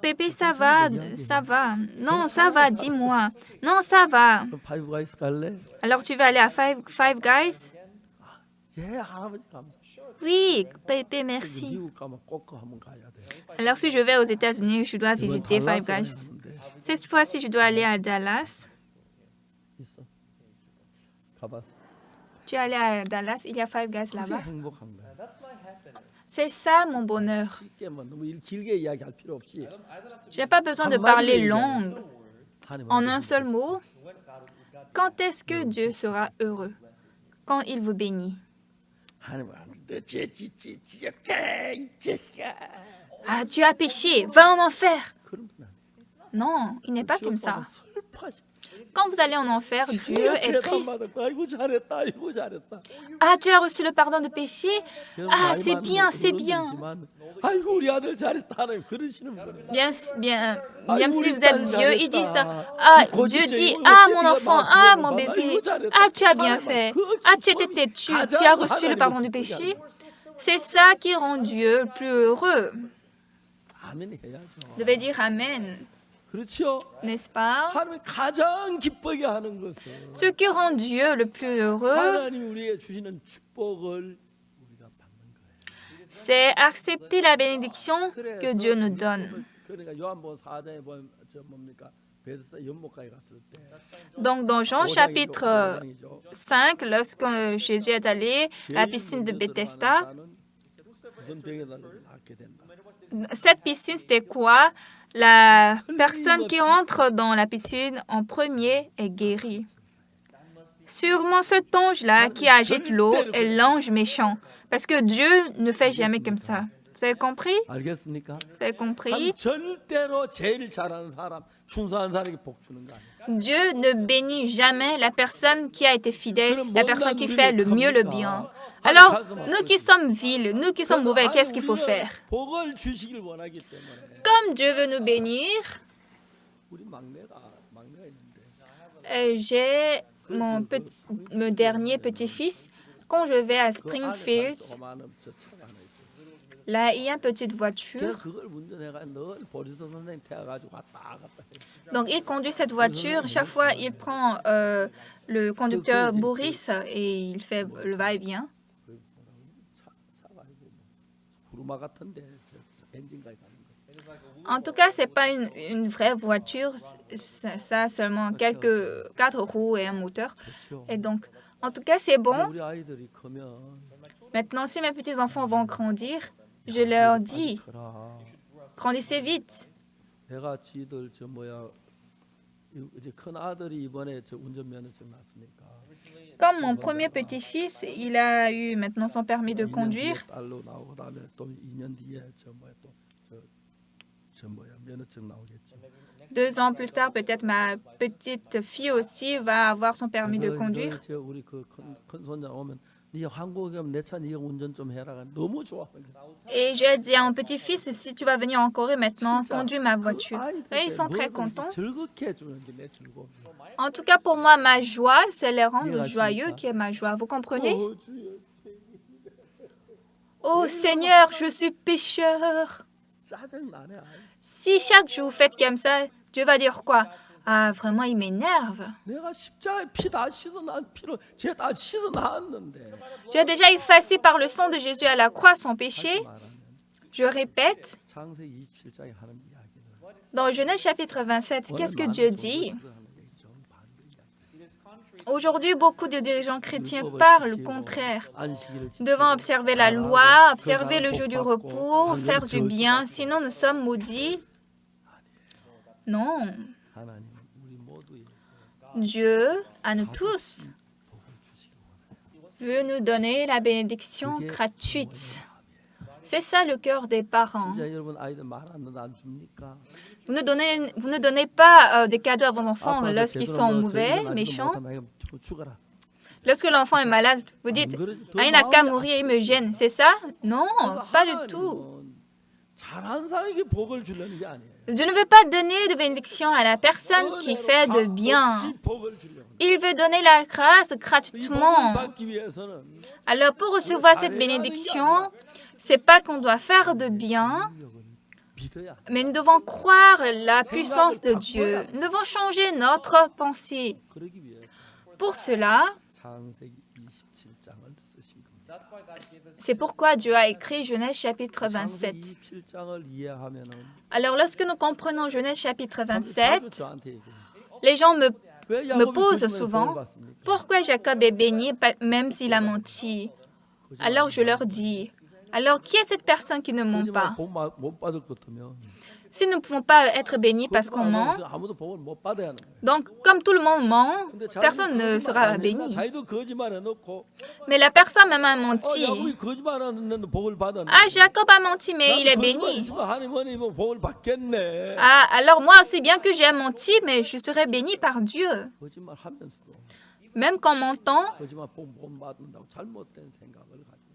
Pépé, ça va, ça va. Non, ça va, dis-moi. Non, ça va. 그럼 파이브 가이스 갈래? Alors, tu vas aller à Five Guys? 예, 할아버지 가면. Oui, Pépé, merci. 미국 가면 꼭 그거 한번 가야 돼. Alors, si je vais aux États-Unis, je dois visiter Five Guys. Cette fois-ci, je dois aller à Dallas. 있어. 가봤어. Tu es allé à Dallas, il y a Five Guys 그게 là-bas. 행복한 거야. That's my happiness. C'est ça mon bonheur. 쉽게 뭐 너무 길게 이야기할 필요 없이 Je n'ai pas besoin de parler long. 하나님 En un seul mot, quand est-ce que Dieu sera heureux? Quand il vous bénit. 하나님 너죄지지지지게 Ah, tu as péché, va en enfer. 그런 분 아니야. Non, il n'est pas comme ça. 슬퍼하시. Quand vous allez en enfer, Dieu est triste. 아이고 잘했다. 아이고 잘했다. Ah, tu as reçu le pardon de péché? Ah, c'est bien, c'est bien. 아이고 우리 아들 잘했다. 하나님 그러시는 분. Bien, bien, même si vous êtes vieux, ils disent ça. Ah, Dieu dit, ah, mon enfant, ah, mon bébé, ah, tu as bien fait. Ah, tu étais têtu, tu as reçu le pardon du péché. C'est ça qui rend Dieu le plus heureux. 아멘 해야죠. Vous devez dire Amen, 그렇죠? n'est-ce pas? 하나님 가장 기쁘게 하는 것은 Ce qui rend Dieu le plus heureux, 하나님 우리에게 주시는 축복을 우리가 받는 거예요. c'est accepter la bénédiction que Dieu nous donne. 그러니까 요한복음 4장에 보면 저 뭡니까? 베드스다 연못가에 갔을 때 Donc, dans Jean chapitre 5, lorsque Jésus est allé à la piscine de Bethesda, 무슨 병에다 낫게 된다. cette piscine, c'était quoi? La personne qui entre dans la piscine en premier est guérie. Sûrement cet ange-là qui agite l'eau est l'ange méchant. Parce que Dieu ne fait jamais comme ça. Vous avez compris? 알겠습니까? Vous avez compris? 절대로 제일 잘하는 사람, 충성한 사람에게 복 주는 거 아니에요. Dieu ne bénit jamais la personne qui a été fidèle, la personne qui fait le mieux le bien. Alors, nous qui sommes vils, nous qui sommes mauvais, qu'est-ce qu'il faut faire? 복을 주시길 원하기 때문에 Comme Dieu veut nous bénir, 우리 막내가 있는데 j'ai mon dernier petit-fils. Quand je vais à Springfield, 조그마한 저 차가 하나 있어요. là, il y a une petite 걔 voiture. 그걸 운전해가 늘 보리도 선생님 태워가지고 왔다 갔다 해. Donc, il conduit cette voiture. Chaque fois, il prend le conducteur Boris et il fait le va-et-vient. 차가 아니고 구루마 같은데 저 엔진가에 가는 거. En tout cas, ce n'est pas une vraie voiture. Ça a seulement quatre roues et un moteur. 그렇죠. Et donc, en tout cas, c'est bon. 우리 아이들이 크면 Maintenant, si mes petits-enfants vont grandir, je leur dis, 커라. grandissez vite. 내가 지들 저 뭐야 이제 큰 아들이 이번에 저 운전면허증 났으니까 Comme mon premier petit-fils, il a eu maintenant son permis de 2년 뒤에 conduire. 딸로 나오고 그다음에 또 2년 뒤에 저 뭐야 저 뭐야 면허증 나오겠지. 2 ans plus tard, peut-être ma petite fille aussi va avoir son permis de 너 conduire. 저 우리 그 큰 손자 오면 네 한국에 오면 내 차 네가 운전 좀 해라. 너무 좋아. Et j'ai dit à mon petit-fils, si tu vas venir en Corée maintenant, conduis ma voiture. Et ils sont très contents. 즐겁게 해주는 게 내 즐거움. En tout cas, pour moi, ma joie, c'est les rendre joyeux qui est ma joie. Vous comprenez? 주여, Oh Seigneur, je suis pécheur. 짜증 나네. Si chaque jour vous faites comme ça, Dieu va dire quoi? Ah, vraiment, il m'énerve. 내가 십자가에 피 다 씻어 난 피로 죄 다 씻어 나왔는데. J'ai déjà effacé par le sang de Jésus à la croix son péché. 말하면 Je répète, 창세기 27장에 하는 이야기는 dans Genèse chapitre 27, qu'est-ce que Dieu dit? Aujourd'hui, beaucoup de dirigeants chrétiens parlent le contraire. Nous devons observer la loi, observer le jour du repos, faire du bien, sinon nous sommes maudits. Non, 하나님 우리 모두의 Dieu, à nous tous, veut nous donner la bénédiction gratuite. C'est ça le cœur des parents. 진짜 여러분 아이들 말 안 줍니까? Vous ne donnez pas des cadeaux à vos enfants lorsqu'ils sont mauvais, méchants. 죽어라. Lorsque l'enfant est malade, vous dites, ah, il n'a qu'à mourir, il me gêne. C'est ça? Non, pas du tout. 잘한 사람에게 복을 주려는 게 아니에요. Je ne veux pas donner de bénédiction à la personne qui fait de bien. 값없이 복을 주려고. Il veut donner la grâce 이 복을 gratuitement. 받기 위해서는 Alors, pour recevoir cette bénédiction, c'est pas qu'on doit faire de bien, 능력을 믿어야 돼. mais nous devons croire la puissance de Dieu. Nous devons changer notre pensée. 그러기 위해서 Pour cela, 창세기 27장을 쓰신 겁니다. That's why God gave us c'est pourquoi Dieu a écrit Genèse chapitre 27. 창세기 27장을 이해하면은 Alors, lorsque nous comprenons Genèse chapitre 자주 27, 저한테 얘기해요. les gens me 왜 야곱이 pose 거짓말에 souvent, 복을 받습니까? pourquoi Jacob est béni même s'il a menti? Alors je leur dis, alors qui est cette personne qui ne ment 거짓말 pas? 못 받을 것 같으면 Si nous ne pouvons pas être bénis parce qu'on 거짓말 안 ment, 하면서 아무도 복을 못 받아야 하는 거예요. donc comme tout le monde ment, 근데 자기도 personne ne 거짓말 sera 안 했나? béni. 자기도 거짓말해 놓고 Mais la personne même a menti. 야곱이 거짓말 안 했는데 복을 받았네. Ah, Jacob a menti, mais il est 거짓말 béni. 있으면 하나님은 복을 받겠네. Ah, alors moi aussi, bien que j'ai menti, mais je serai béni par Dieu. 거짓말 하면서도 Même qu'en mentant, 거짓말 복 못 받는다고 잘못된 생각을 가지고.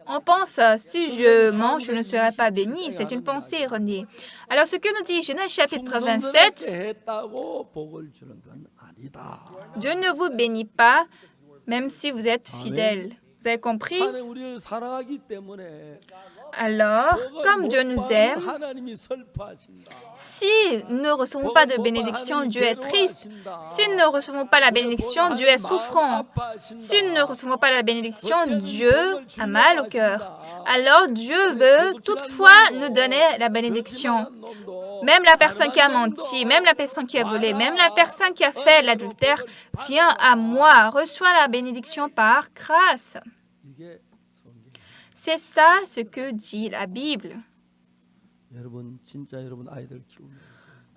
on pense, si je mens, je ne serai pas béni. C'est une pensée erronée. Alors ce que nous dit Genèse chapitre 27, 충성스럽게 했다고 복을 주는 건 아니다. Dieu ne vous bénit pas, même si vous êtes fidèle. Vous avez compris? 하나님 우리를 사랑하기 때문에 Alors, comme Dieu nous aime, 하나님이 슬퍼하신다. si nous ne recevons pas de bénédiction, Dieu est triste. Si nous ne recevons pas la bénédiction, Dieu est souffrant. Si nous ne recevons pas la bénédiction, Dieu a mal au cœur. Alors Dieu veut toutefois nous donner la bénédiction. Même la personne qui a menti, même la personne qui a volé, même la personne qui a fait l'adultère, viens à moi, reçois la bénédiction par grâce. 이게 성경. C'est ça ce que dit la Bible. 여러분 진짜 여러분 아이들 키우면서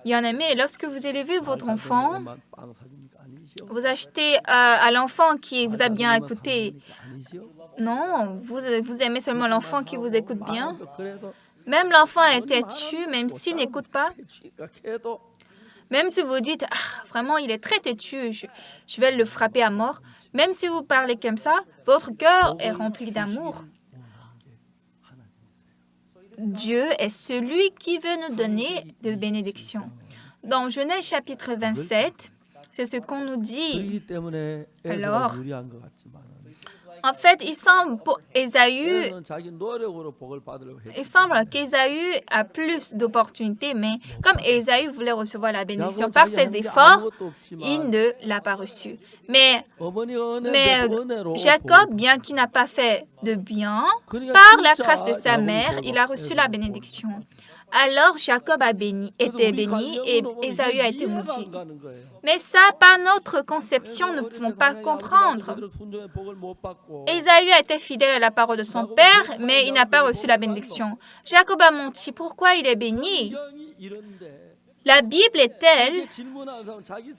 Bien-aimés, lorsque vous élevez votre enfant, 애만 빵 사줍니까? 아니죠? vous achetez à l'enfant qui vous a bien écouté. 아니죠? Non, vous aimez seulement l'enfant qui vous écoute bien. 그래도 Même l'enfant est têtu, même s'il n'écoute pas. 해치니까 해도 Même si vous dites, ah, vraiment, il est très têtu, je vais le frapper à mort. Même si vous parlez comme ça, votre cœur est rempli d'amour. Dieu est celui qui veut nous donner de bénédictions. Dans Genèse chapitre 27, c'est ce qu'on nous dit. 그렇기 때문에 Alors, 에서가 유리한 것 같지만 En fait, il semble pour Ésaü, 에서는 자기 노력으로 복을 받으려고 했기 il semble qu'Ésaü a plus d'opportunités, mais comme Ésaü voulait recevoir la bénédiction 야곱은 par 자기 ses 하는 게 efforts, 아무것도 il 없지만 ne l'a pas reçu. Mais 어머니가 Mais 은혜로 Jacob, bien qu'il n'a pas fait de bien, 그러니까 par la 진짜 grâce de sa 야곱이 mère, 복을 il a reçu la 에서는 bénédiction. Alors Jacob a été béni et Ésaü a été 이해가 maudit. 안 가는 거예요. Mais ça, par notre conception, nous ne pouvons pas comprendre. 순종의 복을 못 받고 Ésaü a été fidèle à la parole de son père, mais il n'a pas reçu la bénédiction. Jacob a menti. Pourquoi il est béni? 성경이 이런데 La Bible est telle. 이게 질문하는 사람 자기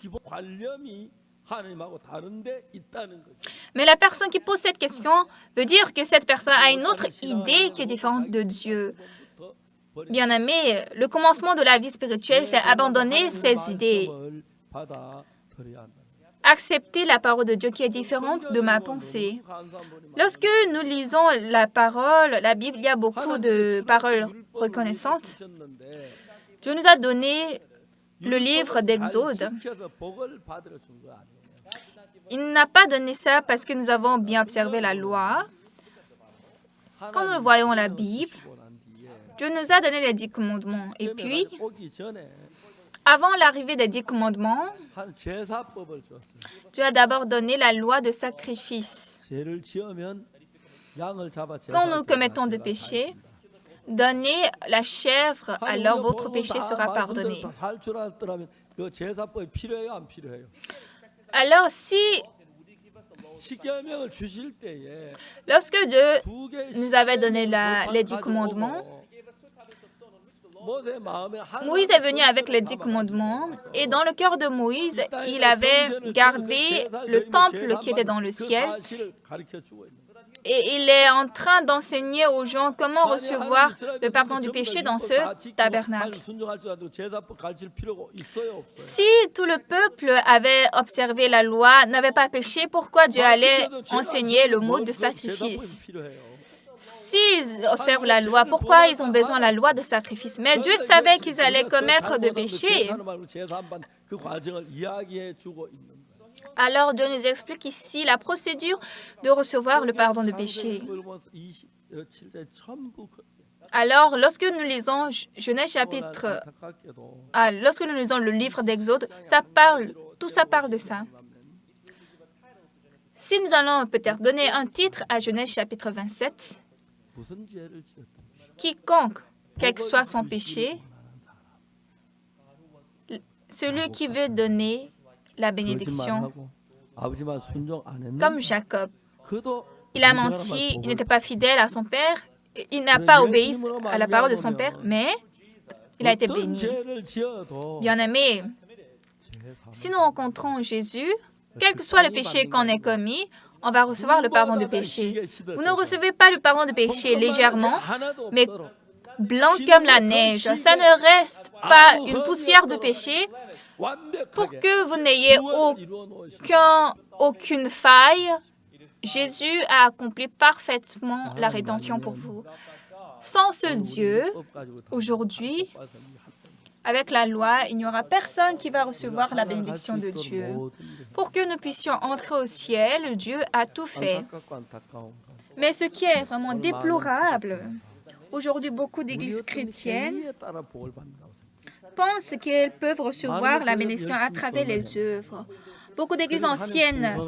기본 관념이 하나님하고 다른데 있다는 거죠. Mais la personne qui pose cette question veut dire que cette personne a une autre idée qui est différente de Dieu. Bien-aimé, le commencement de la vie spirituelle, c'est abandonner ses idées, accepter la parole de Dieu qui est différente de ma pensée. Lorsque nous lisons la parole, la Bible, il y a beaucoup de paroles reconnaissantes. Dieu nous a donné le livre d'Exode. Il n'a pas donné ça parce que nous avons bien observé la loi. Quand nous voyons la Bible, Dieu nous a donné les 10 commandements. Et puis, avant l'arrivée des 10 commandements, Dieu a d'abord donné la loi de sacrifice. Quand nous commettons des péchés, donnez la chèvre, alors votre péché sera pardonné. Alors si, lorsque Dieu nous avait donné les 10 commandements, Moïse est venu avec les 10 commandements et dans le cœur de Moïse, il avait gardé le temple qui était dans le ciel Et il est en train d'enseigner aux gens comment recevoir le pardon du péché dans ce tabernacle. Si tout le peuple avait observé la loi, n'avait pas péché, pourquoi Dieu allait enseigner le mot de sacrifice? S'ils observent la loi, pourquoi ils ont besoin de la loi de sacrifice? Mais Dieu savait qu'ils allaient commettre des péchés. Alors Dieu nous explique ici la procédure de recevoir le pardon de péché. Alors, lorsque nous lisons Genèse chapitre, lorsque nous lisons le livre d'Exode, tout ça parle de ça. Si nous allons peut-être donner un titre à Genèse chapitre 27, quiconque, quel que soit son péché, celui qui veut donner la bénédiction, comme Jacob, il a menti, il n'était pas fidèle à son père, il n'a pas obéi à la parole de son père, mais il a été béni. Bien-aimés, si nous rencontrons Jésus, quel que soit le péché qu'on ait commis, on va recevoir le pardon de péché. Vous ne recevez pas le pardon de péché légèrement, mais blanc comme la neige. Ça ne reste pas une poussière de péché pour que vous n'ayez aucune faille. Jésus a accompli parfaitement la rédemption pour vous. Sans ce Dieu, aujourd'hui, avec la loi, il n'y aura personne qui va recevoir la bénédiction de Dieu. Pour que nous puissions entrer au ciel, Dieu a tout fait. Mais ce qui est vraiment déplorable, aujourd'hui, beaucoup d'églises chrétiennes pensent qu'elles peuvent recevoir la bénédiction à travers les œuvres. Beaucoup d'églises anciennes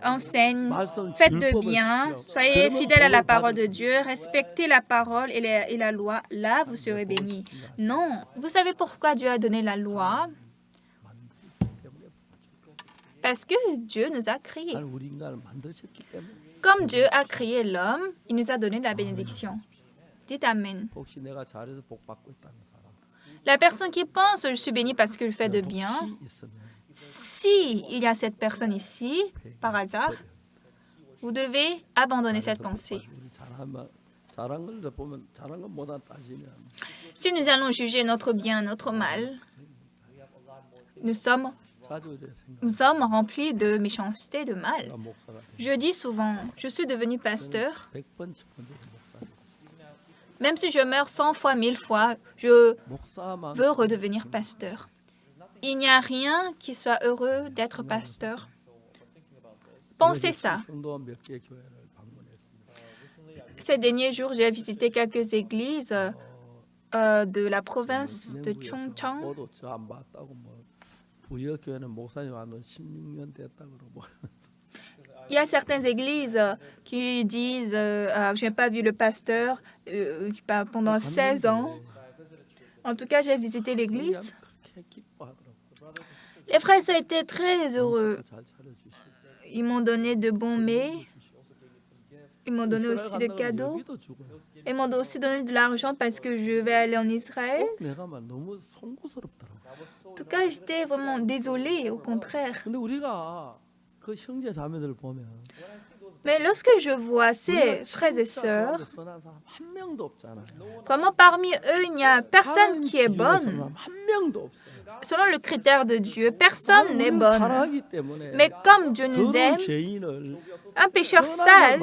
enseignent, faites de bien, soyez fidèles à la parole de Dieu, respectez la parole et la loi, là vous serez bénis. Non, vous savez pourquoi Dieu a donné la loi? Parce que Dieu nous a créés. Comme Dieu a créé l'homme, il nous a donné la bénédiction. Dites Amen. La personne qui pense, je suis béni parce qu'il fait de bien, si il y a cette personne ici, par hasard, vous devez abandonner cette pensée. Si nous allons juger notre bien, notre mal, nous sommes remplis de méchanceté, de mal. Je dis souvent, je suis devenu pasteur. Même si je meurs 100 fois, 1000 fois, je veux redevenir pasteur. Il n'y a rien qui soit heureux d'être pasteur. Pensez ça. Ces derniers jours, j'ai visité quelques églises de la province de Chungcheong. Il y a certaines églises qui disent je n'ai pas vu le pasteur pendant 16 ans. En tout cas, j'ai visité l'église. Les frères ont été très heureux. Ils m'ont donné de bons mets. Ils m'ont donné aussi des cadeaux. Ils m'ont aussi donné de l'argent parce que je vais aller en Israël. En tout cas, j'étais vraiment désolée, au contraire. Mais lorsque je vois ces frères et sœurs, vraiment parmi eux, il n'y a personne qui est bonne. Selon le critère de Dieu, personne n'est bonne. Mais comme Dieu nous aime, un pécheur sale,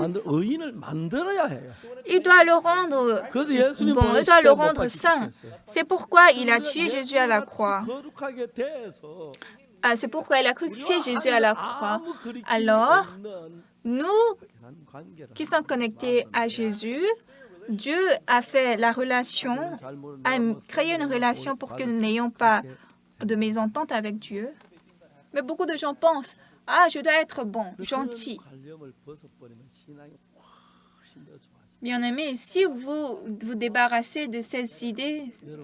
il doit le rendre bon, il doit le rendre saint. C'est pourquoi il a tué Jésus à la croix. C'est pourquoi il a crucifié Jésus à la croix. Alors, nous qui sommes connectés à Jésus, Dieu a fait la relation, a créé une relation pour que nous n'ayons pas de mésentente avec Dieu. Mais beaucoup de gens pensent, je dois être bon, gentil. Bien-aimés, si vous vous débarrassez de ces idées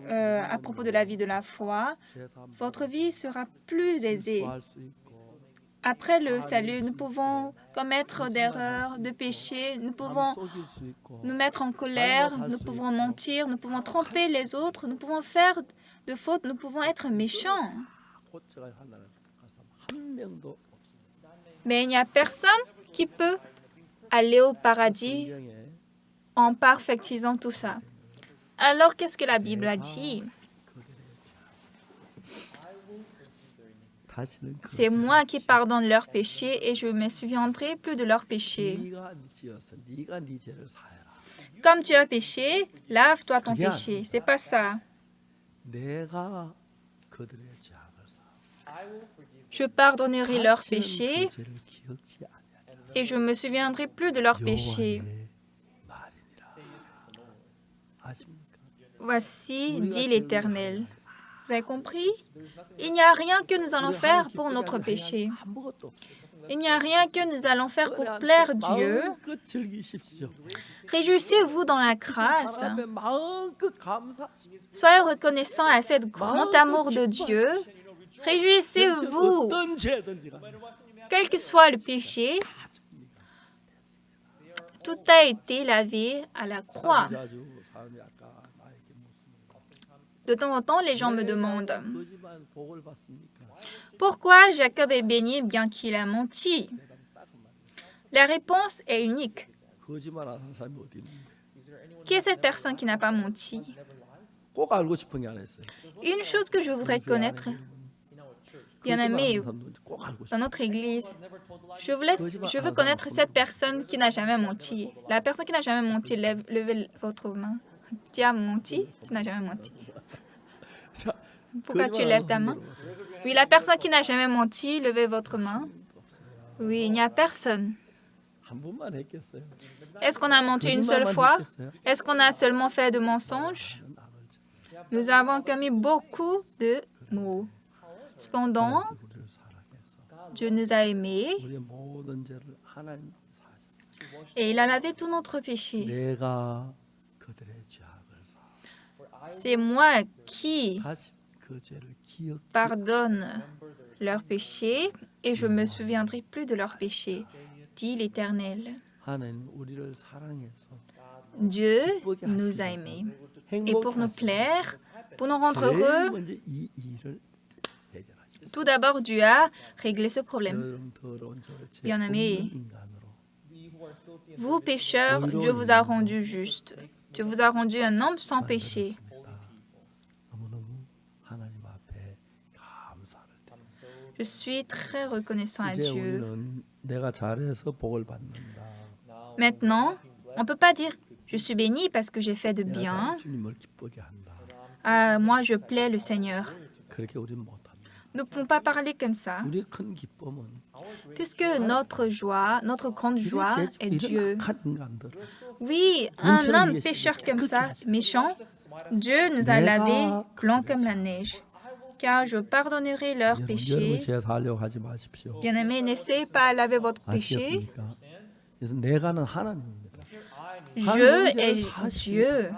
à propos de la vie de la foi, votre vie sera plus aisée. Après le salut, nous pouvons commettre d'erreurs, de péchés, nous pouvons nous mettre en colère, nous pouvons mentir, nous pouvons tromper les autres, nous pouvons faire de fautes, nous pouvons être méchants. Mais il n'y a personne qui peut aller au paradis 성경에 en perfectisant tout ça. Alors, qu'est-ce que la Bible a dit? 다시는 C'est moi qui pardonne leurs péchés et je me souviendrai plus de leurs péchés. 네가 지었어. 네가 네 죄를 사해라. Comme tu as péché, lave-toi ton péché. C'est pas ça. 내가 그들의 죄악을 사. Je pardonnerai leurs 다시는 péchés 그 죄를 기억지 아니하리라. et je me souviendrai plus de leurs péchés. 여호와의 말이니라. 아십니까? Voici, dit l'Éternel. Vous avez compris? Il n'y a rien que nous allons faire pour notre péché. 아무것도 없어요. Il n'y a rien que nous allons faire pour plaire Dieu. 마음껏 즐기십시오. Réjouissez-vous dans la grâce. 하나님 앞에 마음껏 감사하십시오. Soyez reconnaissant à ce grand amour de Dieu. Réjouissez-vous, 어떤 죄든지 간에 quel que soit le péché. Tout a été lavé à la croix. 자주 사람이 아까 나에게 묻습니다. De temps en temps, les gens me demandent 거짓말 복을 받습니까? pourquoi Jacob est béni bien qu'il a menti. La réponse est unique. 거짓말 안 하는 사람이 어디 있는데? Qui est cette personne qui n'a pas menti? 꼭 알고 싶은 게 하나 있어요. Une chose que je voudrais connaître, bien aimé, 거짓말하는 사람도 꼭 알고 싶어요. dans notre Église, je veux connaître cette personne qui n'a jamais menti. La personne qui n'a jamais menti, levez votre main. Tu as menti? Tu n'as jamais menti. 자, Pourquoi tu 거짓말하는 lèves ta 사람 main? 물어보세요. Oui, la personne qui n'a jamais menti, levez votre main. Oui, il n'y a personne. 한 번만 했겠어요. Est-ce qu'on a menti une seule fois? 했겠어요? Est-ce qu'on a seulement fait de mensonges? Nous avons commis beaucoup de mots. Cependant, 우리를 사랑해서 Dieu nous a aimés 우리의 모든 죄를 하나님 사하셨어요. et il a lavé tout notre péché. 내가 그들의 죄악을 사. C'est moi qui 다시 그 죄를 기억지 pardonne leurs péchés et je me souviendrai plus de leurs péchés, dit l'Éternel. 하나님 우리를 사랑해서 Dieu nous a aimés. Et pour nous plaire, pour nous rendre 제일 heureux, 먼저 이 일을 해결하셨어요. tout d'abord Dieu a réglé ce problème. 여러분 더러운 저를 죄 Bien-aimés, 없는 인간으로 vous pécheurs, Dieu vous a rendu juste. Dieu vous a rendu un homme sans péché. 만들었습니다. 너무너무 하나님 앞에 감사를 드립니다. Je suis très reconnaissant à 이제 Dieu. 우리는 내가 잘해서 복을 받는다. Maintenant, on ne peut pas dire je suis béni parce que j'ai fait de 내가 bien. 잘 주님을 기쁘게 한다. Ah, moi, je plais le Seigneur. 그렇게 우리는 못합니다. Nous ne pouvons pas parler comme ça, 우리의 큰 기쁨은 puisque notre joie, notre grande joie est Dieu. 악한 인간들 Oui, un homme pécheur comme ça, méchant, Dieu nous a lavés blancs comme la neige. Car je pardonnerai leurs 여러분 péchés. 죄 살려고 하지 마십시오. Bien-aimés, n'essayez pas à laver votre péché. 아시겠습니까? 그래서 내가는 하나님입니다. Je est Dieu.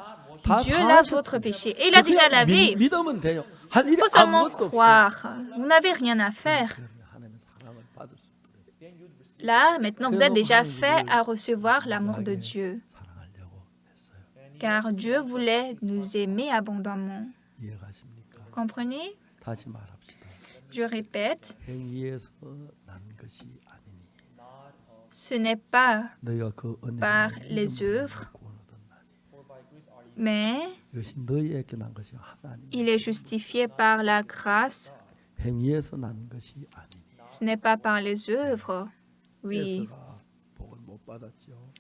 다 Dieu lave 사하셨습니다. votre péché. Et il a déjà lavé. 믿으면 돼요. 할 Il 일이 faut seulement 아무것도 없어요. croire. Vous n'avez rien à faire. 하나님의 사랑을 받을 수 있도록 Là, maintenant, vous êtes déjà fait à recevoir l'amour de Dieu. 사랑하려고 했어요. Car Dieu voulait nous aimer abondamment. 이해가십니까? Comprenez? 다시 말합시다. Je répète, 행위에서 난 것이 아니니 ce n'est pas 너희가 그 par 은혜를 les œuvres, 구원 얻었나니 mais 이것이 너희에게 난 것이 하나님 il est justifié par la grâce. 행위에서 난 것이 아니니 Ce n'est pas par les œuvres. Oui. 에서가 복을 못 받았죠.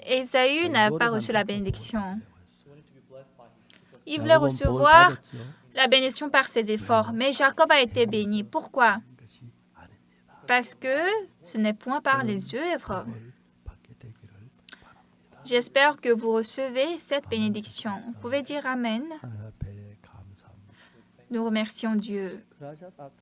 Ésaü n'a pas reçu la bénédiction. Il voulait 야곱은 복을 recevoir 받았죠. la bénédiction par ses efforts, mais Jacob a été béni. Pourquoi? 것이 아닙니다. Parce que ce n'est point par les œuvres. 복을 받게 되기를 바랍니다. J'espère que vous recevez cette bénédiction. Vous pouvez dire Amen. 하나님 앞에 감사합니다. Nous remercions Dieu. 그러자